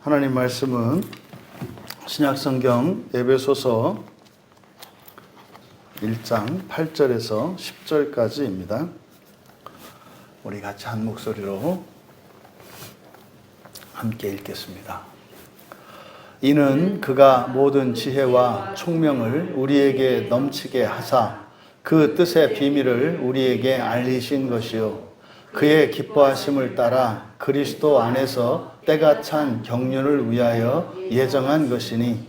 하나님 말씀은 신약성경 에베소서 1장 8절에서 10절까지입니다. 우리 같이 한 목소리로 함께 읽겠습니다. 이는 그가 모든 지혜와 총명을 우리에게 넘치게 하사 그 뜻의 비밀을 우리에게 알리신 것이요 그의 기뻐하심을 따라 그리스도 안에서 때가 찬 경륜을 위하여 예정한 것이니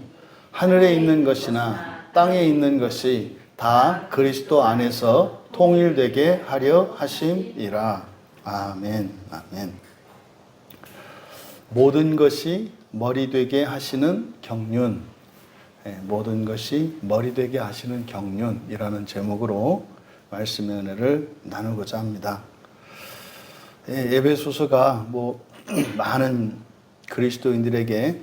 하늘에 있는 것이나 땅에 있는 것이 다 그리스도 안에서 통일되게 하려 하심이라. 아멘. 아멘. 모든 것이 머리 되게 하시는 경륜, 모든 것이 머리 되게 하시는 경륜이라는 제목으로 말씀의 은혜를 나누고자 합니다. 에베소서가 많은 그리스도인들에게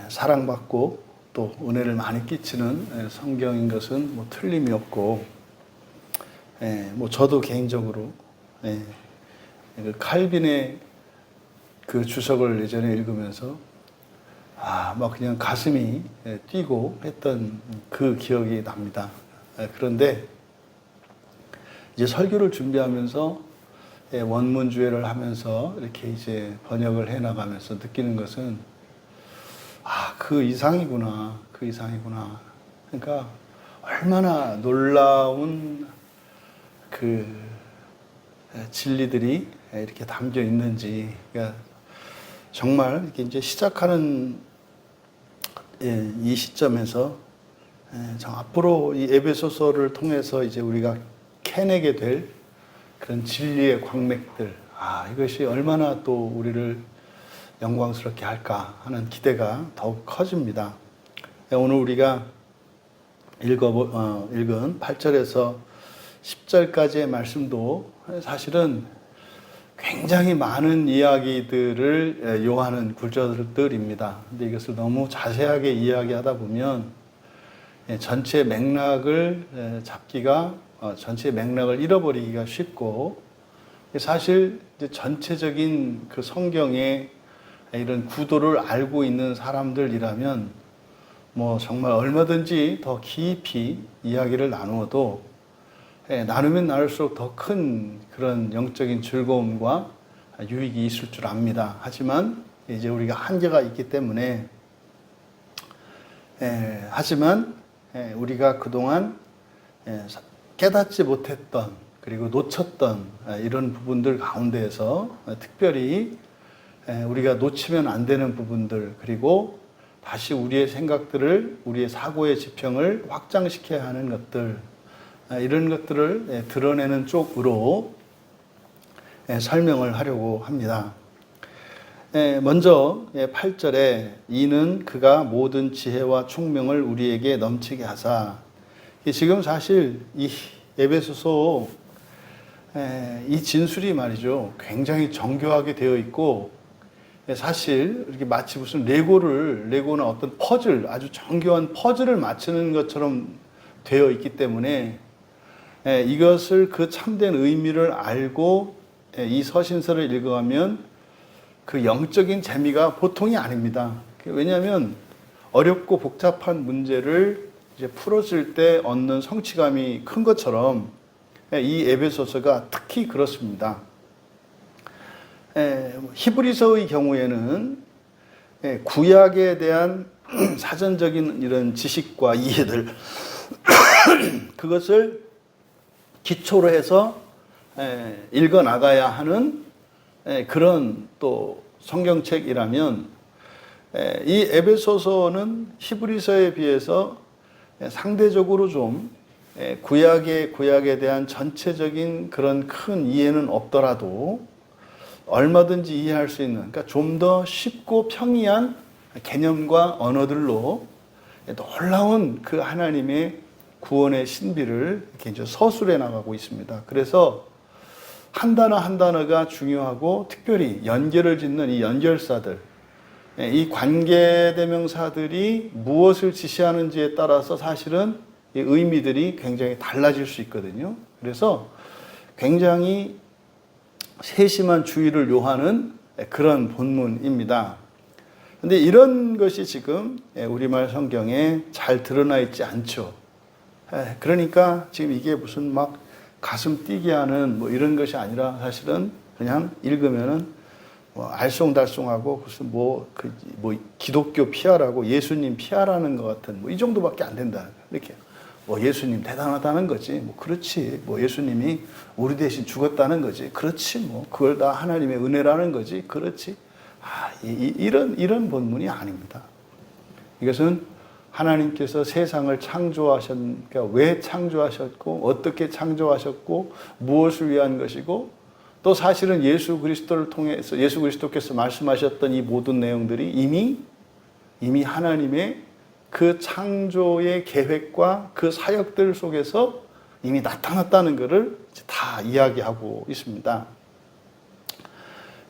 사랑받고 또 은혜를 많이 끼치는 성경인 것은 틀림이 없고, 저도 개인적으로 그 칼빈의 그 주석을 예전에 읽으면서 막 그냥 가슴이 뛰고 했던 그 기억이 납니다. 그런데 이제 설교를 준비하면서 원문주의를 하면서 이렇게 이제 번역을 해 나가면서 느끼는 것은 그 이상이구나. 그러니까 얼마나 놀라운 그 진리들이 이렇게 담겨 있는지. 그러니까 정말 이렇게 이제 시작하는 이 시점에서 앞으로 이 에베소서를 통해서 이제 우리가 캐내게 될 그런 진리의 광맥들, 이것이 얼마나 또 우리를 영광스럽게 할까 하는 기대가 더욱 커집니다. 오늘 우리가 읽은 8절에서 10절까지의 말씀도 사실은 굉장히 많은 이야기들을 요하는 구절들입니다. 근데 이것을 너무 자세하게 이야기하다 보면 전체 맥락을 잡기가 전체 맥락을 잃어버리기가 쉽고, 사실 이제 전체적인 그 성경의 이런 구도를 알고 있는 사람들이라면 정말 얼마든지 더 깊이 이야기를 나누어도 나누면 나눌수록 더 큰 그런 영적인 즐거움과 유익이 있을 줄 압니다. 하지만 이제 우리가 한계가 있기 때문에 우리가 그동안 깨닫지 못했던 그리고 놓쳤던 이런 부분들 가운데에서 특별히 우리가 놓치면 안 되는 부분들, 그리고 다시 우리의 생각들을, 우리의 사고의 지평을 확장시켜야 하는 것들, 이런 것들을 드러내는 쪽으로 설명을 하려고 합니다. 먼저 8절에 이는 그가 모든 지혜와 총명을 우리에게 넘치게 하사, 지금 사실 이 에베소서 이 진술이 말이죠, 굉장히 정교하게 되어 있고, 사실 이렇게 마치 무슨 레고나 어떤 퍼즐, 아주 정교한 퍼즐을 맞추는 것처럼 되어 있기 때문에 이것을 그 참된 의미를 알고 이 서신서를 읽어가면 그 영적인 재미가 보통이 아닙니다. 왜냐하면 어렵고 복잡한 문제를 이제 풀었을 때 얻는 성취감이 큰 것처럼 이 에베소서가 특히 그렇습니다. 히브리서의 경우에는 구약에 대한 사전적인 이런 지식과 이해들 그것을 기초로 해서 읽어 나가야 하는 그런 또 성경책이라면, 이 에베소서는 히브리서에 비해서 상대적으로 좀 구약에 대한 전체적인 그런 큰 이해는 없더라도 얼마든지 이해할 수 있는, 그러니까 좀 더 쉽고 평이한 개념과 언어들로 놀라운 그 하나님의 구원의 신비를 이렇게 이제 서술해 나가고 있습니다. 그래서 한 단어 한 단어가 중요하고, 특별히 연결을 짓는 이 연결사들, 이 관계대명사들이 무엇을 지시하는지에 따라서 사실은 이 의미들이 굉장히 달라질 수 있거든요. 그래서 굉장히 세심한 주의를 요하는 그런 본문입니다. 근데 이런 것이 지금 우리말 성경에 잘 드러나 있지 않죠. 그러니까 지금 이게 무슨 막 가슴 뛰게 하는 뭐 이런 것이 아니라 사실은 그냥 읽으면은 뭐 알쏭달쏭하고 무슨 뭐 기독교 피하라고 예수님 피하라는 것 같은 뭐 이 정도밖에 안 된다. 이렇게 뭐 예수님 대단하다는 거지. 뭐 그렇지. 뭐 예수님이 우리 대신 죽었다는 거지. 그렇지. 뭐 그걸 다 하나님의 은혜라는 거지. 그렇지. 이런 본문이 아닙니다. 이것은 하나님께서 세상을 그러니까 왜 창조하셨고 어떻게 창조하셨고 무엇을 위한 것이고 또 사실은 예수 그리스도를 통해서 예수 그리스도께서 말씀하셨던 이 모든 내용들이 이미 하나님의 그 창조의 계획과 그 사역들 속에서 이미 나타났다는 것을 다 이야기하고 있습니다.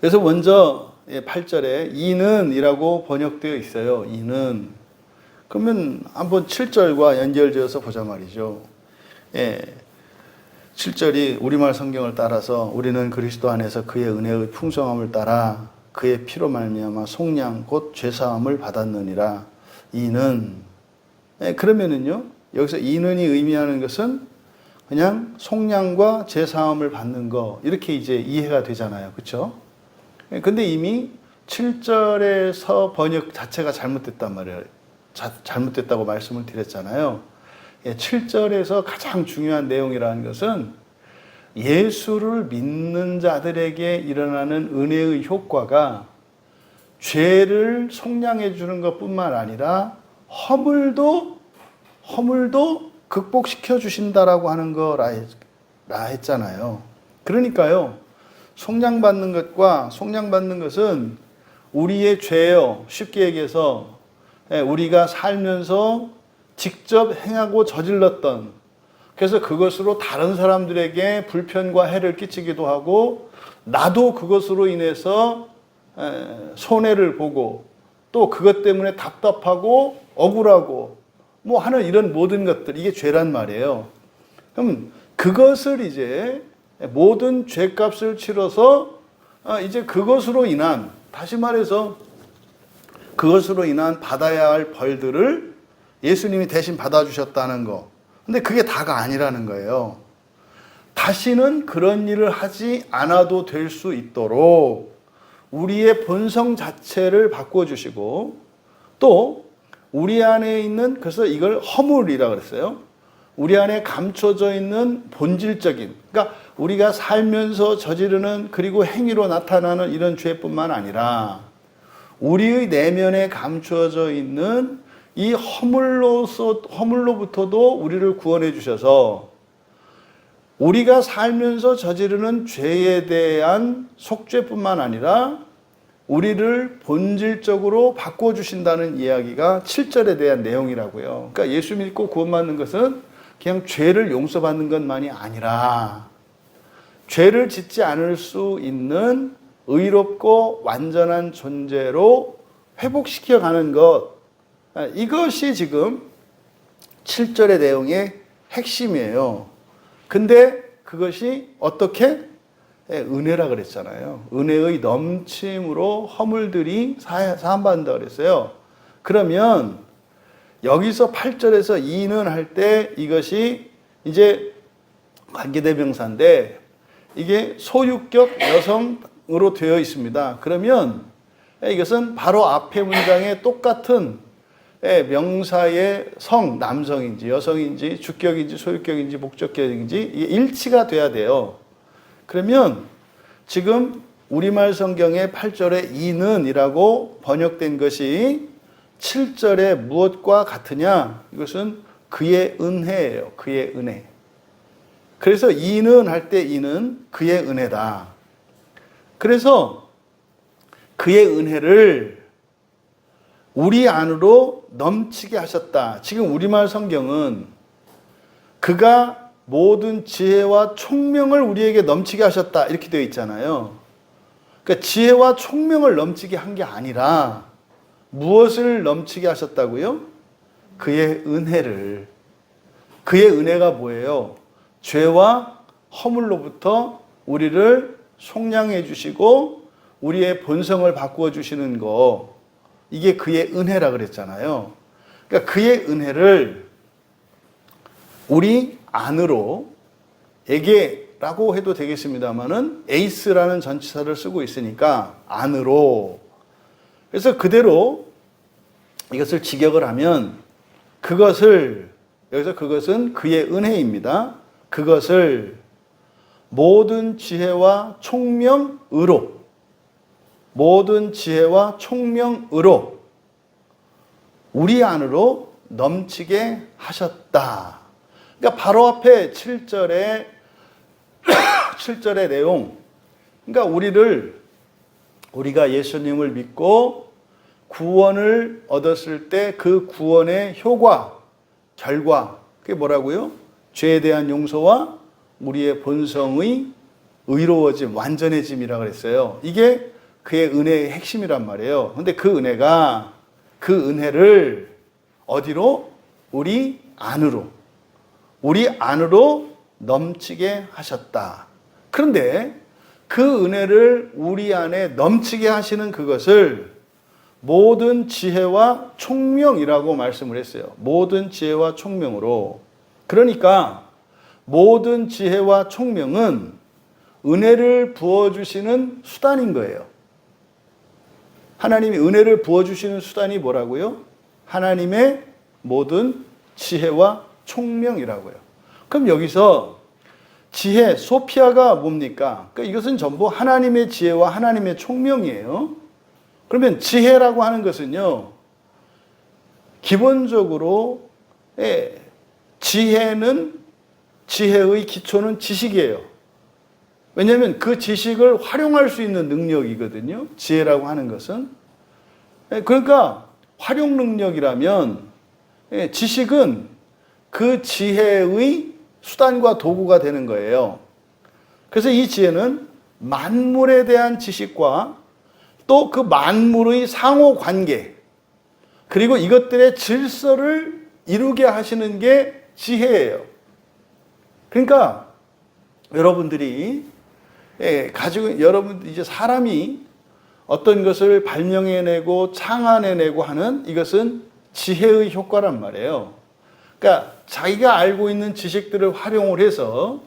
그래서 먼저 8절에 이는 이라고 번역되어 있어요. 이는. 그러면 한번 7절과 연결지어서 보자 말이죠. 7절이 우리말 성경을 따라서 우리는 그리스도 안에서 그의 은혜의 풍성함을 따라 그의 피로 말미암아 속량 곧 죄사함을 받았느니라. 이는. 그러면은요. 여기서 이는이 의미하는 것은 그냥 속량과 죄사함을 받는 거 이렇게 이제 이해가 되잖아요. 그렇죠? 근데 이미 7절에서 번역 자체가 잘못됐단 말이에요. 잘못됐다고 말씀을 드렸잖아요. 7절에서 가장 중요한 내용이라는 것은 예수를 믿는 자들에게 일어나는 은혜의 효과가 죄를 속량해 주는 것뿐만 아니라 허물도 극복시켜 주신다라고 하는 거라 했잖아요. 그러니까요. 속량받는 것과 속량받는 것은 우리의 죄요. 쉽게 얘기해서 우리가 살면서 직접 행하고 저질렀던 그래서 그것으로 다른 사람들에게 불편과 해를 끼치기도 하고 나도 그것으로 인해서 손해를 보고 또 그것 때문에 답답하고 억울하고 뭐 하는 이런 모든 것들 이게 죄란 말이에요. 그럼 그것을 이제 모든 죄값을 치러서 이제 그것으로 인한 다시 말해서 그것으로 인한 받아야 할 벌들을 예수님이 대신 받아주셨다는 거. 근데 그게 다가 아니라는 거예요. 다시는 그런 일을 하지 않아도 될 수 있도록 우리의 본성 자체를 바꿔주시고 또 우리 안에 있는 그래서 이걸 허물이라고 그랬어요. 우리 안에 감춰져 있는 본질적인 그러니까 우리가 살면서 저지르는 그리고 행위로 나타나는 이런 죄뿐만 아니라 우리의 내면에 감추어져 있는 이 허물로부터도 우리를 구원해 주셔서 우리가 살면서 저지르는 죄에 대한 속죄뿐만 아니라 우리를 본질적으로 바꿔주신다는 이야기가 7절에 대한 내용이라고요. 그러니까 예수 믿고 구원받는 것은 그냥 죄를 용서받는 것만이 아니라 죄를 짓지 않을 수 있는 의롭고 완전한 존재로 회복시켜가는 것. 이것이 지금 7절의 내용의 핵심이에요. 근데 그것이 어떻게? 은혜라 그랬잖아요. 은혜의 넘침으로 허물들이 사함받는다 그랬어요. 그러면 여기서 8절에서 이는 할 때 이것이 이제 관계대명사인데 이게 소유격 여성으로 되어 있습니다. 그러면 이것은 바로 앞에 문장에 똑같은 명사의 성, 남성인지 여성인지 주격인지 소유격인지 목적격인지 일치가 돼야 돼요. 그러면 지금 우리말 성경의 8절에 이는 이라고 번역된 것이 7절에 무엇과 같으냐? 이것은 그의 은혜예요. 그의 은혜. 그래서 이는 할 때 이는 그의 은혜다. 그래서 그의 은혜를 우리 안으로 넘치게 하셨다. 지금 우리말 성경은 그가 모든 지혜와 총명을 우리에게 넘치게 하셨다. 이렇게 되어 있잖아요. 그러니까 지혜와 총명을 넘치게 한 게 아니라 무엇을 넘치게 하셨다고요? 그의 은혜를. 그의 은혜가 뭐예요? 죄와 허물로부터 우리를 속량해 주시고 우리의 본성을 바꾸어 주시는 거, 이게 그의 은혜라 그랬잖아요. 그러니까 그의 은혜를 우리 안으로, 에게라고 해도 되겠습니다만은 에이스라는 전치사를 쓰고 있으니까 안으로. 그래서 그대로 이것을 직역을 하면 그것을, 여기서 그것은 그의 은혜입니다. 그것을 모든 지혜와 총명의로, 모든 지혜와 총명의로 우리 안으로 넘치게 하셨다. 그러니까 바로 앞에 7절의 내용, 그러니까 우리가 예수님을 믿고 구원을 얻었을 때 그 구원의 효과, 결과, 그게 뭐라고요? 죄에 대한 용서와 우리의 본성의 의로워짐, 완전해짐이라고 그랬어요. 이게 그의 은혜의 핵심이란 말이에요. 근데 그 은혜를 어디로? 우리 안으로 넘치게 하셨다. 그런데 그 은혜를 우리 안에 넘치게 하시는 그것을 모든 지혜와 총명이라고 말씀을 했어요. 모든 지혜와 총명으로. 그러니까 모든 지혜와 총명은 은혜를 부어주시는 수단인 거예요. 하나님이 은혜를 부어주시는 수단이 뭐라고요? 하나님의 모든 지혜와 총명이라고요. 그럼 여기서 지혜, 소피아가 뭡니까? 그러니까 이것은 전부 하나님의 지혜와 하나님의 총명이에요. 그러면 지혜라고 하는 것은요, 기본적으로 지혜의 기초는 지식이에요. 왜냐하면 그 지식을 활용할 수 있는 능력이거든요. 지혜라고 하는 것은. 그러니까 활용 능력이라면 지식은 그 지혜의 수단과 도구가 되는 거예요. 그래서 이 지혜는 만물에 대한 지식과 또 그 만물의 상호 관계, 그리고 이것들의 질서를 이루게 하시는 게 지혜예요. 그러니까 여러분들이 이제 사람이 어떤 것을 발명해내고 창안해내고 하는 이것은 지혜의 효과란 말이에요. 그러니까 자기가 알고 있는 지식들을 활용을 해서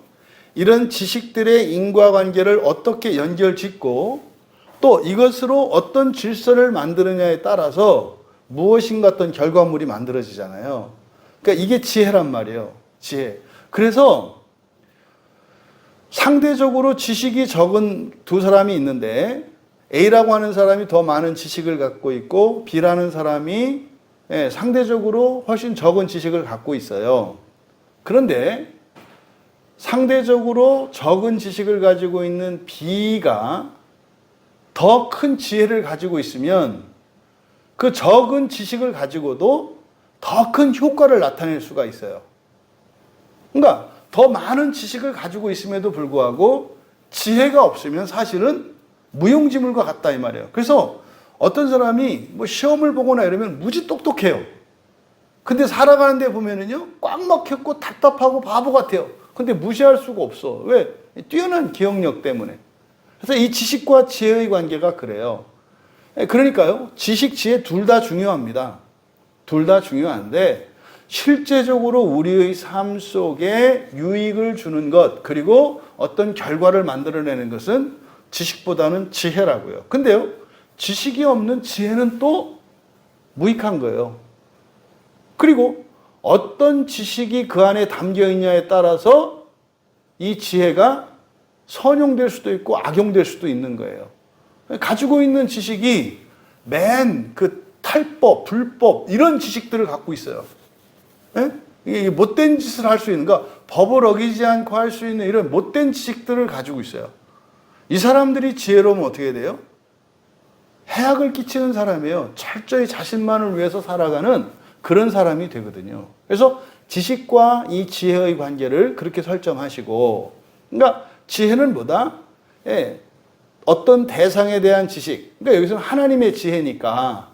이런 지식들의 인과관계를 어떻게 연결짓고 또 이것으로 어떤 질서를 만드느냐에 따라서 무엇인가 어떤 결과물이 만들어지잖아요. 그러니까 이게 지혜란 말이에요. 지혜. 그래서 상대적으로 지식이 적은 두 사람이 있는데 A라고 하는 사람이 더 많은 지식을 갖고 있고 B라는 사람이 상대적으로 훨씬 적은 지식을 갖고 있어요. 그런데 상대적으로 적은 지식을 가지고 있는 B가 더 큰 지혜를 가지고 있으면 그 적은 지식을 가지고도 더 큰 효과를 나타낼 수가 있어요. 그러니까 더 많은 지식을 가지고 있음에도 불구하고 지혜가 없으면 사실은 무용지물과 같다 이 말이에요. 그래서 어떤 사람이 뭐 시험을 보거나 이러면 무지 똑똑해요. 근데 살아가는데 보면은요, 꽉 막혔고 답답하고 바보 같아요. 근데 무시할 수가 없어. 왜? 뛰어난 기억력 때문에. 그래서 이 지식과 지혜의 관계가 그래요. 그러니까요, 지식, 지혜 둘 다 중요합니다. 둘 다 중요한데 실제적으로 우리의 삶 속에 유익을 주는 것, 그리고 어떤 결과를 만들어내는 것은 지식보다는 지혜라고요. 근데요, 지식이 없는 지혜는 또 무익한 거예요. 그리고 어떤 지식이 그 안에 담겨 있냐에 따라서 이 지혜가 선용될 수도 있고 악용될 수도 있는 거예요. 가지고 있는 지식이 맨 그 탈법, 불법 이런 지식들을 갖고 있어요. 이게 못된 짓을 할 수 있는, 그러니까 법을 어기지 않고 할 수 있는 이런 못된 지식들을 가지고 있어요. 이 사람들이 지혜로우면 어떻게 돼요? 해악을 끼치는 사람이에요. 철저히 자신만을 위해서 살아가는 그런 사람이 되거든요. 그래서 지식과 이 지혜의 관계를 그렇게 설정하시고, 그러니까 지혜는 뭐다? 어떤 대상에 대한 지식. 그러니까 여기서는 하나님의 지혜니까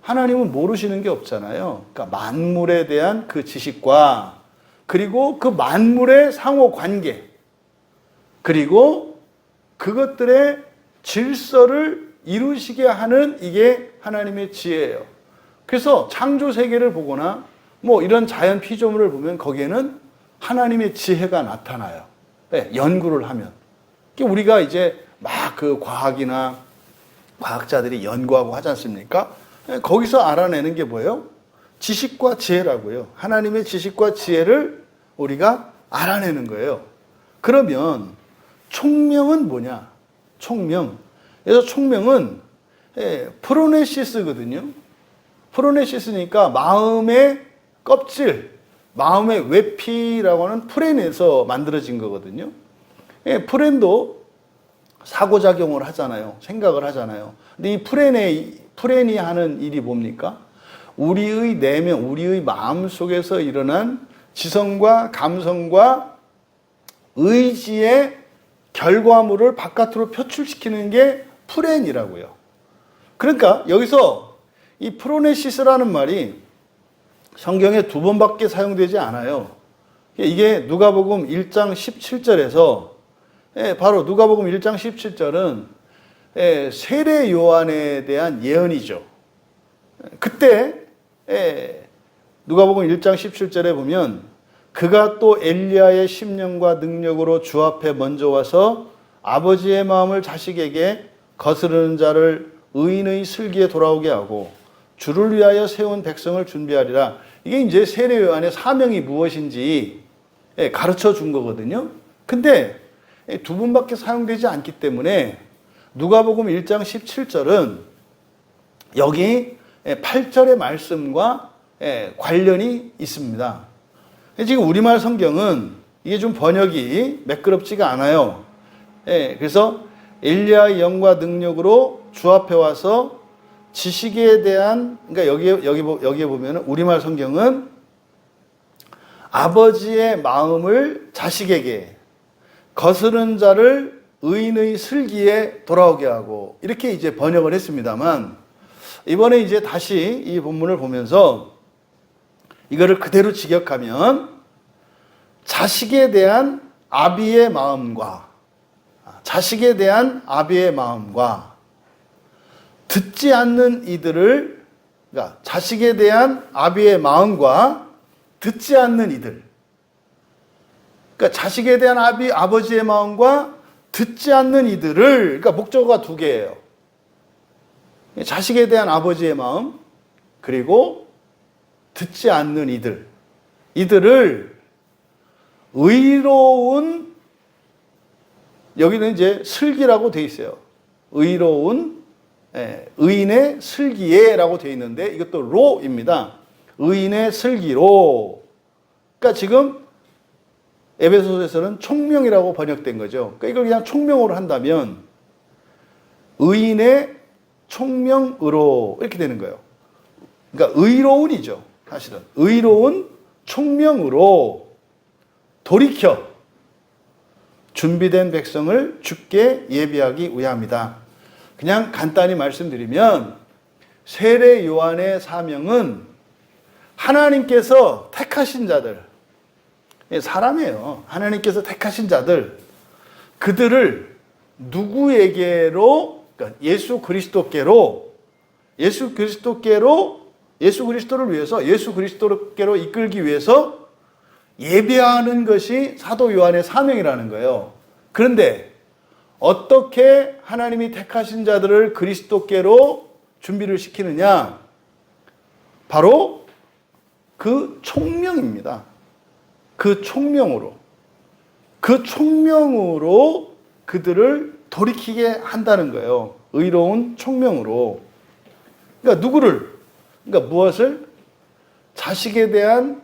하나님은 모르시는 게 없잖아요. 그러니까 만물에 대한 그 지식과 그리고 그 만물의 상호 관계, 그리고 그것들의 질서를 이루시게 하는 이게 하나님의 지혜예요. 그래서 창조 세계를 보거나 뭐 이런 자연 피조물을 보면 거기에는 하나님의 지혜가 나타나요. 네, 연구를 하면. 우리가 이제 막 그 과학이나 과학자들이 연구하고 하지 않습니까? 네, 거기서 알아내는 게 뭐예요? 지식과 지혜라고요. 하나님의 지식과 지혜를 우리가 알아내는 거예요. 그러면 총명은 뭐냐? 총명. 그래서 총명은 프로네시스거든요. 프로네시스니까 마음의 껍질, 마음의 외피라고 하는 프렌에서 만들어진 거거든요. 프렌도 사고작용을 하잖아요. 생각을 하잖아요. 근데 이 프렌이 하는 일이 뭡니까? 우리의 내면, 우리의 마음 속에서 일어난 지성과 감성과 의지의 결과물을 바깥으로 표출시키는 게 프렌이라고요. 그러니까 여기서 이 프로네시스라는 말이 성경에 2번밖에 사용되지 않아요. 이게 누가복음 1장 17절에서 바로 누가복음 1장 17절은 세례 요한에 대한 예언이죠. 그때 누가복음 1장 17절에 보면 그가 또 엘리야의 심령과 능력으로 주 앞에 먼저 와서 아버지의 마음을 자식에게 거스르는 자를 의인의 슬기에 돌아오게 하고 주를 위하여 세운 백성을 준비하리라. 이게 이제 세례 요한의 사명이 무엇인지 가르쳐 준 거거든요. 근데 2번밖에 사용되지 않기 때문에 누가복음 1장 17절은 여기 8절의 말씀과 관련이 있습니다. 지금 우리말 성경은 이게 좀 번역이 매끄럽지가 않아요. 그래서 엘리야의 영과 능력으로 주 앞에 와서 지식에 대한, 그러니까 여기에 보면 우리말 성경은 아버지의 마음을 자식에게 거스른 자를 의인의 슬기에 돌아오게 하고 이렇게 이제 번역을 했습니다만 이번에 이제 다시 이 본문을 보면서 이거를 그대로 직역하면 자식에 대한 아비의 마음과 듣지 않는 이들을, 그러니까 자식에 대한 아비의 마음과 듣지 않는 이들, 그러니까 자식에 대한 아버지의 마음과 듣지 않는 이들을, 그러니까 목적어가 2개예요. 자식에 대한 아버지의 마음, 그리고 듣지 않는 이들을 의로운, 여기는 이제 슬기라고 돼 있어요. 의로운, 의인의 슬기에라고 돼 있는데 이것도 로입니다. 의인의 슬기로. 그러니까 지금 에베소서에서는 총명이라고 번역된 거죠. 그러니까 이걸 그냥 총명으로 한다면 의인의 총명으로 이렇게 되는 거예요. 그러니까 의로운이죠. 사실은 의로운 총명으로 돌이켜 준비된 백성을 주께 예비하기 위함이다. 그냥 간단히 말씀드리면 세례 요한의 사명은 하나님께서 택하신 자들, 사람이에요. 하나님께서 택하신 자들, 그들을 누구에게로, 그러니까 예수 그리스도께로, 예수 그리스도를 위해서, 예수 그리스도께로 이끌기 위해서 예배하는 것이 사도 요한의 사명이라는 거예요. 그런데 어떻게 하나님이 택하신 자들을 그리스도께로 준비를 시키느냐? 바로 그 총명입니다. 그 총명으로 그들을 돌이키게 한다는 거예요. 의로운 총명으로. 그러니까 누구를? 그러니까 무엇을? 자식에 대한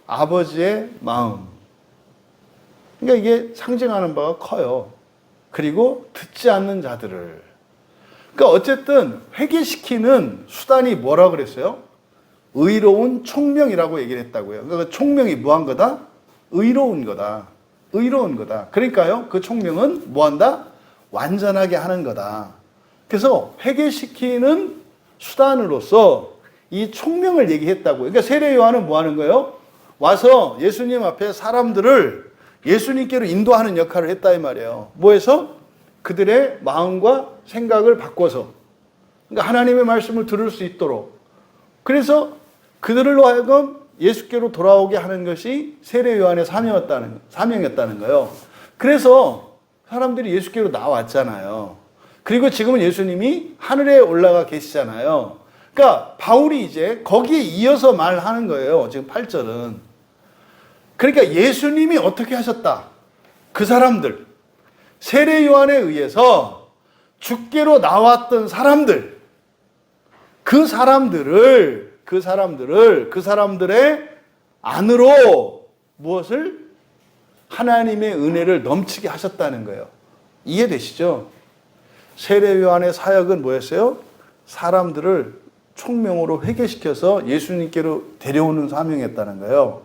아버지의 마음. 그러니까 이게 상징하는 바가 커요. 그리고 듣지 않는 자들을. 그러니까 어쨌든 회개시키는 수단이 뭐라 그랬어요? 의로운 총명이라고 얘기를 했다고요. 그러니까 총명이 뭐한 거다? 의로운 거다. 의로운 거다. 그러니까요, 그 총명은 뭐한다? 완전하게 하는 거다. 그래서 회개시키는 수단으로서 이 총명을 얘기했다고요. 그러니까 세례 요한은 뭐 하는 거예요? 와서 예수님 앞에 사람들을 예수님께로 인도하는 역할을 했다 이 말이에요. 뭐해서? 그들의 마음과 생각을 바꿔서, 그러니까 하나님의 말씀을 들을 수 있도록, 그래서 그들로 하여금 예수께로 돌아오게 하는 것이 세례 요한의 사명이었다는 거예요. 그래서 사람들이 예수께로 나왔잖아요. 그리고 지금은 예수님이 하늘에 올라가 계시잖아요. 그러니까 바울이 이제 거기에 이어서 말하는 거예요. 지금 8절은. 그러니까 예수님이 어떻게 하셨다. 그 사람들, 세례 요한에 의해서 주께로 나왔던 사람들, 그 사람들의 안으로 무엇을? 하나님의 은혜를 넘치게 하셨다는 거예요. 이해되시죠? 세례 요한의 사역은 뭐였어요? 사람들을 총명으로 회개시켜서 예수님께로 데려오는 사명이었다는 거예요.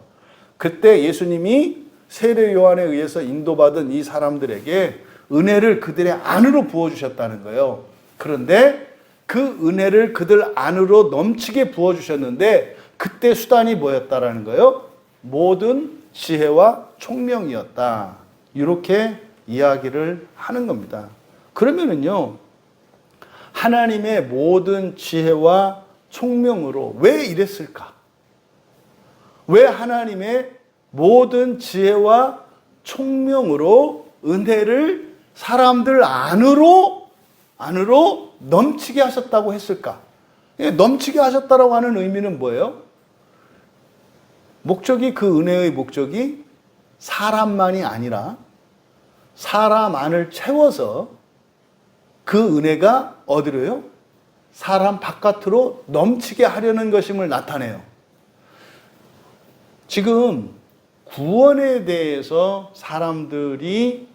그때 예수님이 세례 요한에 의해서 인도받은 이 사람들에게 은혜를 그들의 안으로 부어주셨다는 거예요. 그런데 그 은혜를 그들 안으로 넘치게 부어주셨는데 그때 수단이 뭐였다라는 거예요? 모든 지혜와 총명이었다. 이렇게 이야기를 하는 겁니다. 그러면은요, 하나님의 모든 지혜와 총명으로 왜 이랬을까? 왜 하나님의 모든 지혜와 총명으로 은혜를 사람들 안으로 넘치게 하셨다고 했을까? 넘치게 하셨다라고 하는 의미는 뭐예요? 그 은혜의 목적이 사람만이 아니라 사람 안을 채워서 그 은혜가 어디로요? 사람 바깥으로 넘치게 하려는 것임을 나타내요. 지금 구원에 대해서 사람들이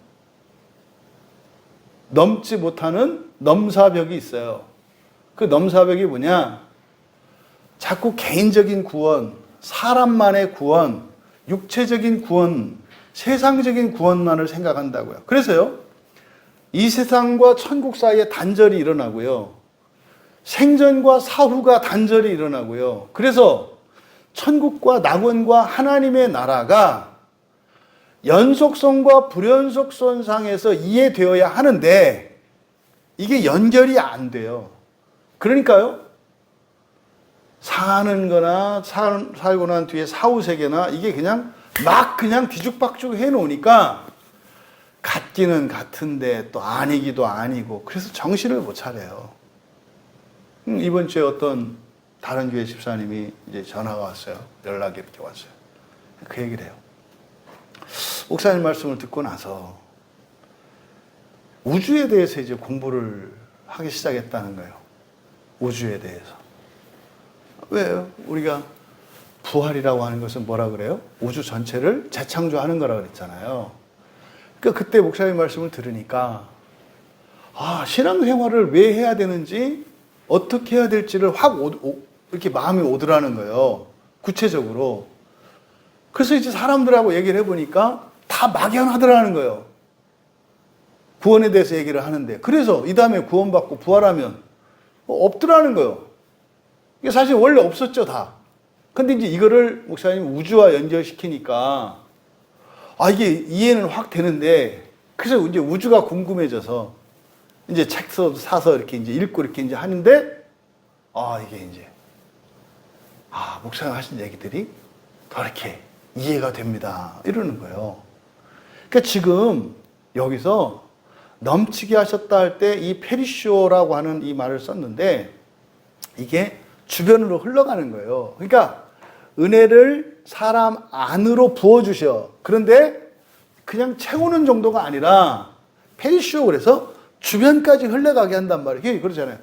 넘지 못하는 넘사벽이 있어요. 그 넘사벽이 뭐냐? 자꾸 개인적인 구원, 사람만의 구원, 육체적인 구원, 세상적인 구원만을 생각한다고요. 그래서요, 이 세상과 천국 사이에 단절이 일어나고요. 생전과 사후가 단절이 일어나고요. 그래서 천국과 낙원과 하나님의 나라가 연속성과 불연속성상에서 이해되어야 하는데 이게 연결이 안 돼요. 그러니까요, 살고 난 뒤에 사후세계나 이게 그냥 뒤죽박죽 해놓으니까 같기는 같은데 또 아니기도 아니고, 그래서 정신을 못 차려요. 이번 주에 어떤 다른 교회 집사님이 이제 전화가 왔어요. 연락이 이렇게 왔어요. 그 얘기를 해요. 목사님 말씀을 듣고 나서 우주에 대해서 이제 공부를 하기 시작했다는 거예요. 우주에 대해서. 왜요? 우리가 부활이라고 하는 것은 뭐라 그래요? 우주 전체를 재창조하는 거라 그랬잖아요. 그러니까 그때 목사님 말씀을 들으니까 신앙생활을 왜 해야 되는지, 어떻게 해야 될지를 확 이렇게 마음이 오더라는 거예요. 구체적으로. 그래서 이제 사람들하고 얘기를 해보니까 다 막연하더라는 거예요. 구원에 대해서 얘기를 하는데. 그래서 이 다음에 구원받고 부활하면 없더라는 거예요. 이게 사실 원래 없었죠, 다. 근데 이제 이거를 목사님 우주와 연결시키니까 이게 이해는 확 되는데, 그래서 이제 우주가 궁금해져서 이제 책 사서 이렇게 이제 읽고 이렇게 이제 하는데, 이게 이제 목사님 하신 얘기들이 더 이렇게 이해가 됩니다. 이러는 거예요. 그러니까 지금 여기서 넘치게 하셨다 할 때 이 페리쇼라고 하는 이 말을 썼는데 이게 주변으로 흘러가는 거예요. 그러니까 은혜를 사람 안으로 부어주셔. 그런데 그냥 채우는 정도가 아니라 페리쇼, 그래서 주변까지 흘러가게 한단 말이에요. 그렇잖아요.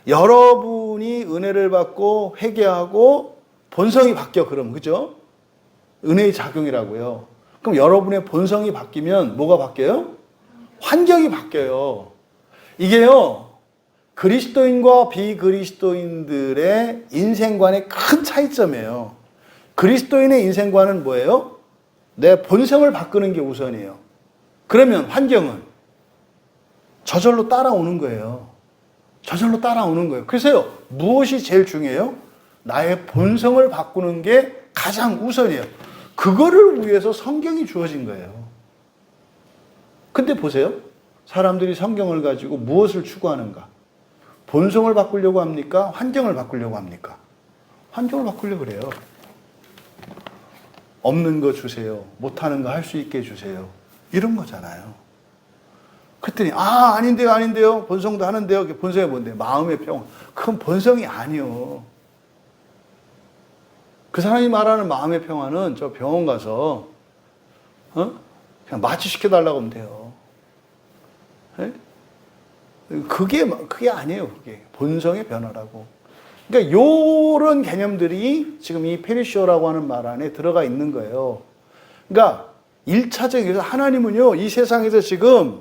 여러분이 은혜를 받고 회개하고 본성이 바뀌어, 그럼. 그죠? 은혜의 작용이라고요. 그럼 여러분의 본성이 바뀌면 뭐가 바뀌어요? 환경이 바뀌어요. 이게요, 그리스도인과 비그리스도인들의 인생관의 큰 차이점이에요. 그리스도인의 인생관은 뭐예요? 내 본성을 바꾸는 게 우선이에요. 그러면 환경은 저절로 따라오는 거예요. 저절로 따라오는 거예요. 그래서요, 무엇이 제일 중요해요? 나의 본성을 바꾸는 게 가장 우선이에요. 그거를 위해서 성경이 주어진 거예요. 근데 보세요. 사람들이 성경을 가지고 무엇을 추구하는가? 본성을 바꾸려고 합니까? 환경을 바꾸려고 합니까? 환경을 바꾸려고 그래요. 없는 거 주세요. 못하는 거 할 수 있게 해주세요. 이런 거잖아요. 그랬더니 아닌데요. 본성도 하는데요. 본성이 뭔데? 마음의 평화. 그건 본성이 아니요. 그 사람이 말하는 마음의 평화는 저 병원 가서 그냥 마취시켜달라고 하면 돼요. 네? 그게 아니에요. 그게 본성의 변화라고. 그러니까 요런 개념들이 지금 이 페리시오라고 하는 말 안에 들어가 있는 거예요. 그러니까 1차적으로 하나님은요, 이 세상에서 지금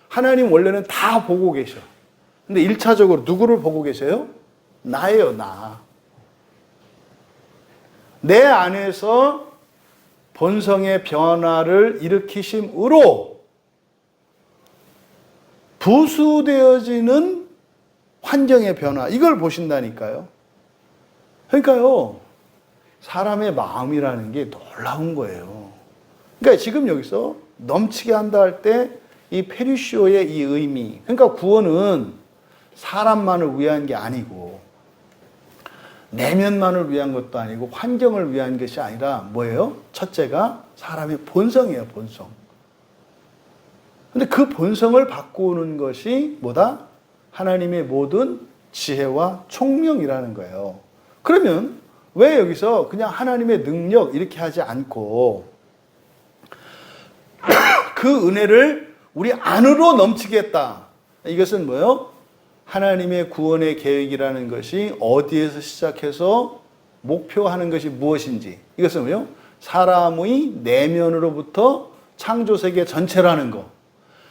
하나님 원래는 다 보고 계셔. 근데 1차적으로 누구를 보고 계세요? 나예요, 나. 내 안에서 본성의 변화를 일으키심으로 부수되어지는 환경의 변화, 이걸 보신다니까요. 그러니까요, 사람의 마음이라는 게 놀라운 거예요. 그러니까 지금 여기서 넘치게 한다 할 때 이 페리시오의 이 의미, 그러니까 구원은 사람만을 위한 게 아니고 내면만을 위한 것도 아니고 환경을 위한 것이 아니라 뭐예요? 첫째가 사람의 본성이에요, 본성. 근데 그 본성을 바꾸는 것이 뭐다? 하나님의 모든 지혜와 총명이라는 거예요. 그러면 왜 여기서 그냥 하나님의 능력 이렇게 하지 않고 그 은혜를 우리 안으로 넘치게 했다. 이것은 뭐예요? 하나님의 구원의 계획이라는 것이 어디에서 시작해서 목표하는 것이 무엇인지, 이것은 뭐예요? 사람의 내면으로부터 창조세계 전체라는 거,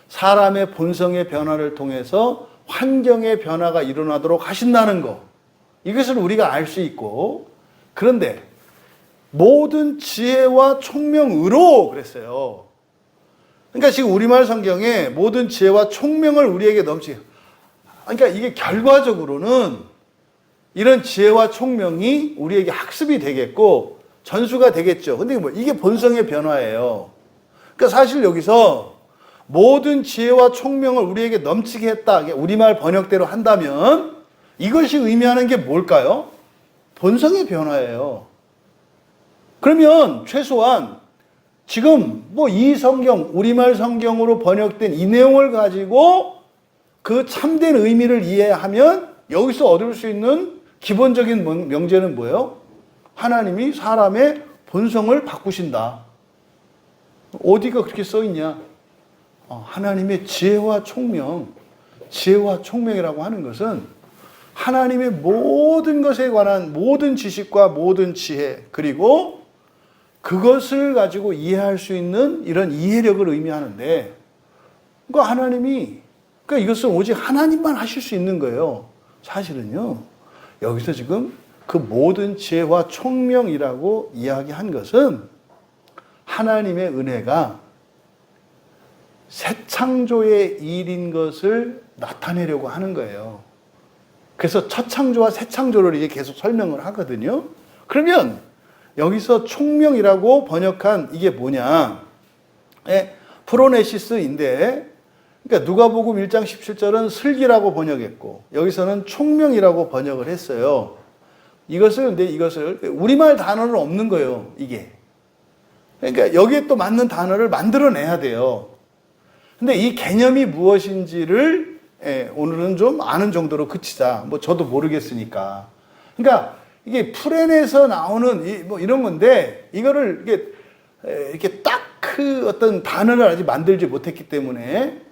사람의 본성의 변화를 통해서 환경의 변화가 일어나도록 하신다는 거, 이것을 우리가 알 수 있고, 그런데 모든 지혜와 총명으로 그랬어요. 그러니까 지금 우리말 성경에 모든 지혜와 총명을 우리에게 넘치게, 그러니까 이게 결과적으로는 이런 지혜와 총명이 우리에게 학습이 되겠고 전수가 되겠죠. 근데 이게 본성의 변화예요. 그러니까 사실 여기서 모든 지혜와 총명을 우리에게 넘치게 했다, 우리말 번역대로 한다면 이것이 의미하는 게 뭘까요? 본성의 변화예요. 그러면 최소한 지금 이 성경, 우리말 성경으로 번역된 이 내용을 가지고 그 참된 의미를 이해하면 여기서 얻을 수 있는 기본적인 명제는 뭐예요? 하나님이 사람의 본성을 바꾸신다. 어디가 그렇게 써 있냐? 하나님의 지혜와 총명, 지혜와 총명이라고 하는 것은 하나님의 모든 것에 관한 모든 지식과 모든 지혜, 그리고 그것을 가지고 이해할 수 있는 이런 이해력을 의미하는데, 그러니까 그러니까 이것은 오직 하나님만 하실 수 있는 거예요. 사실은요, 여기서 지금 그 모든 지혜와 총명이라고 이야기한 것은 하나님의 은혜가 새 창조의 일인 것을 나타내려고 하는 거예요. 그래서 첫 창조와 새 창조를 이제 계속 설명을 하거든요. 그러면 여기서 총명이라고 번역한 이게 뭐냐? 프로네시스인데, 그러니까 누가복음 1장 17절은 슬기라고 번역했고 여기서는 총명이라고 번역을 했어요. 근데 이것을 우리말 단어는 없는 거예요, 이게. 그러니까 여기에 또 맞는 단어를 만들어내야 돼요. 근데 이 개념이 무엇인지를 오늘은 좀 아는 정도로 그치자. 저도 모르겠으니까. 그러니까 이게 프렌에서 나오는 이런 건데, 이거를 이렇게 딱 그 어떤 단어를 아직 만들지 못했기 때문에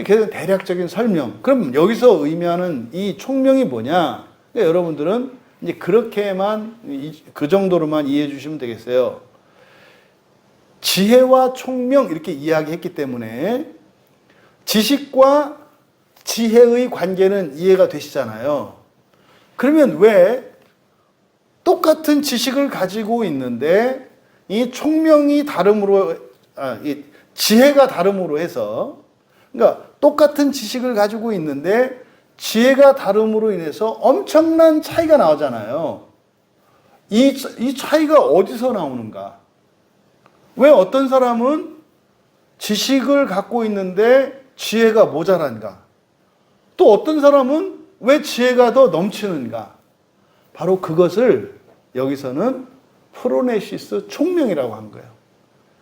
그래서 대략적인 설명. 그럼 여기서 의미하는 이 총명이 뭐냐? 그러니까 여러분들은 이제 그렇게만, 그 정도로만 이해해 주시면 되겠어요. 지혜와 총명 이렇게 이야기했기 때문에 지식과 지혜의 관계는 이해가 되시잖아요. 그러면 왜 똑같은 지식을 가지고 있는데 이 총명이 이 지혜가 다름으로 해서, 그러니까 똑같은 지식을 가지고 있는데 지혜가 다름으로 인해서 엄청난 차이가 나오잖아요. 이 차이가 어디서 나오는가? 왜 어떤 사람은 지식을 갖고 있는데 지혜가 모자란가? 또 어떤 사람은 왜 지혜가 더 넘치는가? 바로 그것을 여기서는 프로네시스 총명이라고 한 거예요.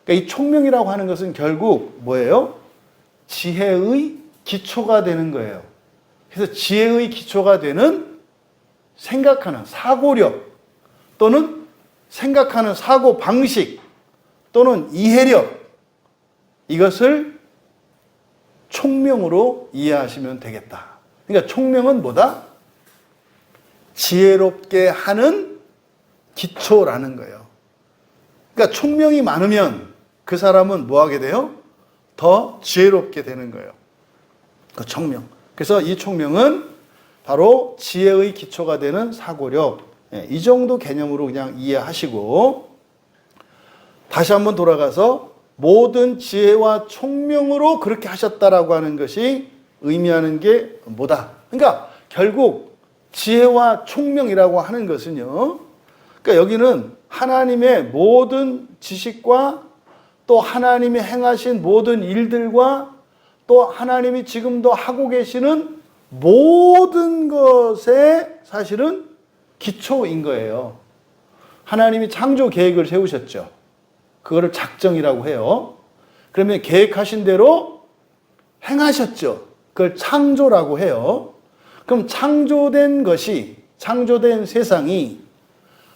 그러니까 이 총명이라고 하는 것은 결국 뭐예요? 지혜의 기초가 되는 거예요. 그래서 지혜의 기초가 되는 생각하는 사고력 또는 생각하는 사고 방식 또는 이해력, 이것을 총명으로 이해하시면 되겠다. 그러니까 총명은 뭐다? 지혜롭게 하는 기초라는 거예요. 그러니까 총명이 많으면 그 사람은 뭐 하게 돼요? 더 지혜롭게 되는 거예요. 그 총명. 그래서 이 총명은 바로 지혜의 기초가 되는 사고력. 이 정도 개념으로 그냥 이해하시고, 다시 한번 돌아가서 모든 지혜와 총명으로 그렇게 하셨다라고 하는 것이 의미하는 게 뭐다? 그러니까 결국 지혜와 총명이라고 하는 것은요, 그러니까 여기는 하나님의 모든 지식과 또 하나님이 행하신 모든 일들과 또 하나님이 지금도 하고 계시는 모든 것의 사실은 기초인 거예요. 하나님이 창조 계획을 세우셨죠. 그거를 작정이라고 해요. 그러면 계획하신 대로 행하셨죠. 그걸 창조라고 해요. 그럼 창조된 것이, 창조된 세상이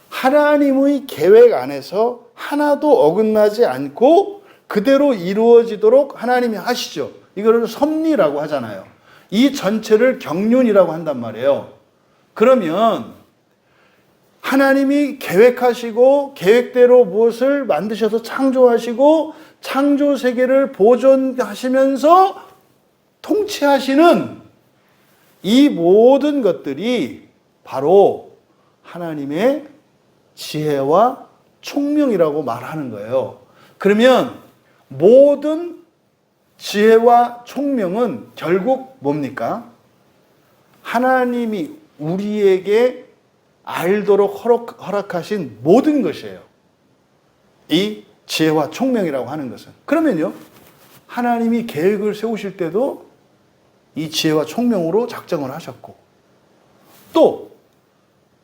하나님의 계획 안에서 하나도 어긋나지 않고 그대로 이루어지도록 하나님이 하시죠. 이거를 섭리라고 하잖아요. 이 전체를 경륜이라고 한단 말이에요. 그러면 하나님이 계획하시고 계획대로 무엇을 만드셔서 창조하시고 창조 세계를 보존하시면서 통치하시는 이 모든 것들이 바로 하나님의 지혜와 총명이라고 말하는 거예요. 그러면 모든 지혜와 총명은 결국 뭡니까? 하나님이 우리에게 알도록 허락하신 모든 것이에요. 이 지혜와 총명이라고 하는 것은. 그러면요, 하나님이 계획을 세우실 때도 이 지혜와 총명으로 작정을 하셨고, 또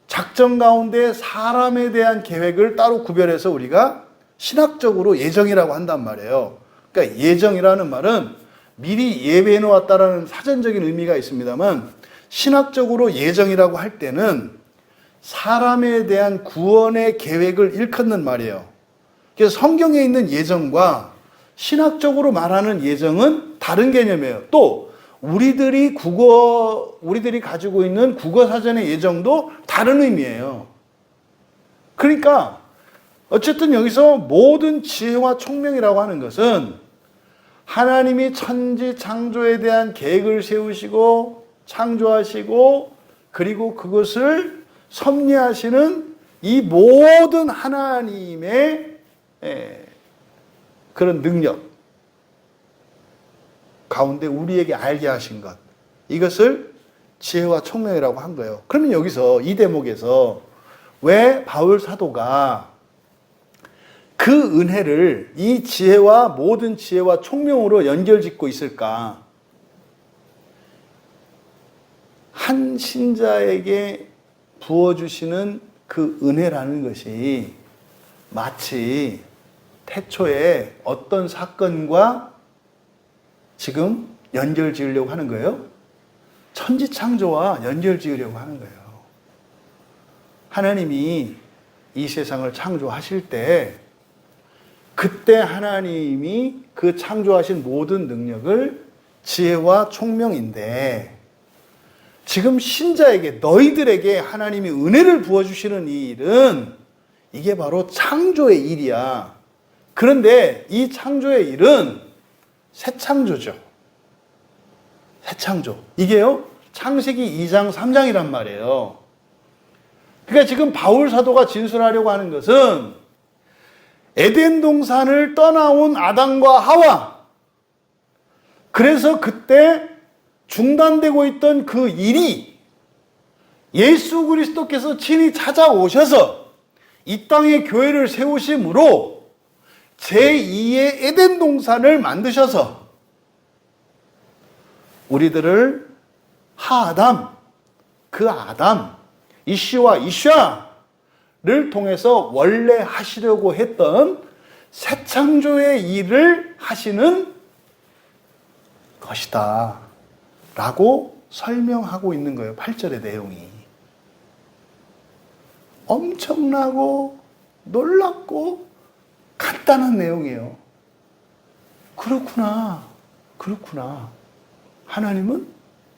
작정 가운데 사람에 대한 계획을 따로 구별해서 우리가 신학적으로 예정이라고 한단 말이에요. 그러니까 예정이라는 말은 미리 예배해 놓았다라는 사전적인 의미가 있습니다만, 신학적으로 예정이라고 할 때는 사람에 대한 구원의 계획을 일컫는 말이에요. 그래서 성경에 있는 예정과 신학적으로 말하는 예정은 다른 개념이에요. 또 우리들이 가지고 있는 국어 사전의 예정도 다른 의미예요. 그러니까 어쨌든 여기서 모든 지혜와 총명이라고 하는 것은 하나님이 천지 창조에 대한 계획을 세우시고 창조하시고 그리고 그것을 섭리하시는 이 모든 하나님의 그런 능력 가운데 우리에게 알게 하신 것, 이것을 지혜와 총명이라고 한 거예요. 그러면 여기서 이 대목에서 왜 바울 사도가 그 은혜를 이 지혜와 모든 지혜와 총명으로 연결짓고 있을까? 한 신자에게 부어주시는 그 은혜라는 것이 마치 태초에 어떤 사건과 지금 연결 지으려고 하는 거예요? 천지창조와 연결 지으려고 하는 거예요. 하나님이 이 세상을 창조하실 때 그때 하나님이 그 창조하신 모든 능력을 지혜와 총명인데 지금 신자에게 너희들에게 하나님이 은혜를 부어주시는 이 일은 이게 바로 창조의 일이야. 그런데 이 창조의 일은 새 창조죠. 새 창조. 이게요, 창세기 2장, 3장이란 말이에요. 그러니까 지금 바울 사도가 진술하려고 하는 것은 에덴 동산을 떠나온 아담과 하와, 그래서 그때 중단되고 있던 그 일이 예수 그리스도께서 친히 찾아오셔서 이 땅에 교회를 세우심으로 제2의 에덴 동산을 만드셔서 우리들을 하아담, 그 아담, 이슈와 이샤를 통해서 원래 하시려고 했던 새 창조의 일을 하시는 것이다 라고 설명하고 있는 거예요. 8절의 내용이. 엄청나고 놀랍고 간단한 내용이에요. 그렇구나. 하나님은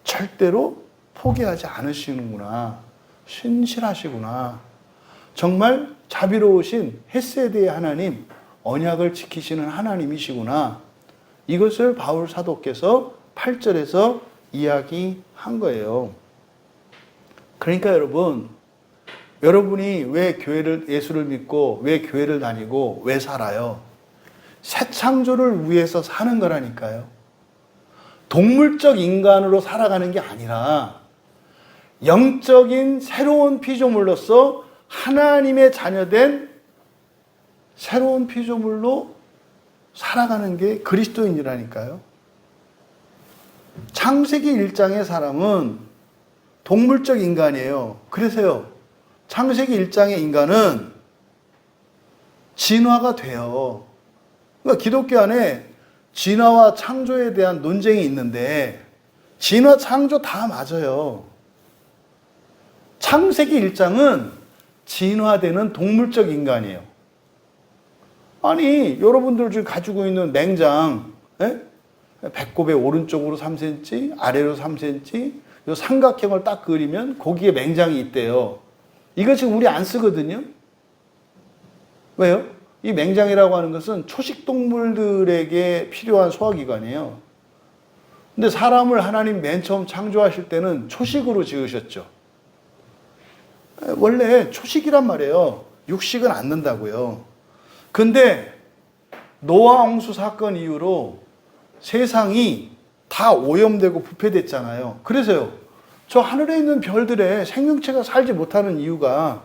절대로 포기하지 않으시는구나. 신실하시구나. 정말 자비로우신 헤세드의 하나님, 언약을 지키시는 하나님이시구나. 이것을 바울 사도께서 8절에서 이야기한 거예요. 그러니까 여러분이 왜 예수를 믿고 왜 교회를 다니고 왜 살아요? 새 창조를 위해서 사는 거라니까요. 동물적 인간으로 살아가는 게 아니라 영적인 새로운 피조물로서 하나님의 자녀된 새로운 피조물로 살아가는 게 그리스도인이라니까요. 창세기 1장의 사람은 동물적 인간이에요. 그래서요, 창세기 1장의 인간은 진화가 돼요. 그러니까 기독교 안에 진화와 창조에 대한 논쟁이 있는데 진화, 창조 다 맞아요. 창세기 1장은 진화되는 동물적 인간이에요. 아니, 여러분들 지금 가지고 있는 맹장, 배꼽의 오른쪽으로 3cm, 아래로 3cm, 이 삼각형을 딱 그리면 거기에 맹장이 있대요. 이거 지금 우리 안 쓰거든요. 왜요? 이 맹장이라고 하는 것은 초식동물들에게 필요한 소화기관이에요. 근데 사람을 하나님 맨 처음 창조하실 때는 초식으로 지으셨죠. 원래 초식이란 말이에요. 육식은 않는다고요. 근데 노아 홍수 사건 이후로 세상이 다 오염되고 부패됐잖아요. 그래서요, 저 하늘에 있는 별들에 생명체가 살지 못하는 이유가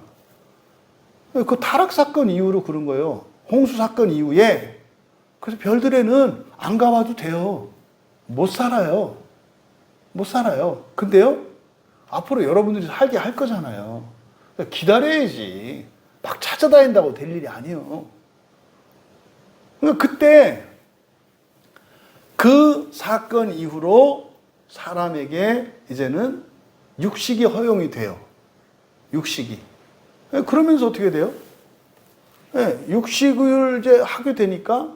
그 타락 사건 이후로 그런 거예요. 홍수 사건 이후에. 그래서 별들에는 안 가봐도 돼요. 못 살아요. 근데요, 앞으로 여러분들이 살게 할 거잖아요. 기다려야지. 막 찾아다닌다고 될 일이 아니에요. 그러니까 그때 그 사건 이후로 사람에게 이제는 육식이 허용이 돼요. 육식이. 그러면서 어떻게 돼요? 육식을 이제 하게 되니까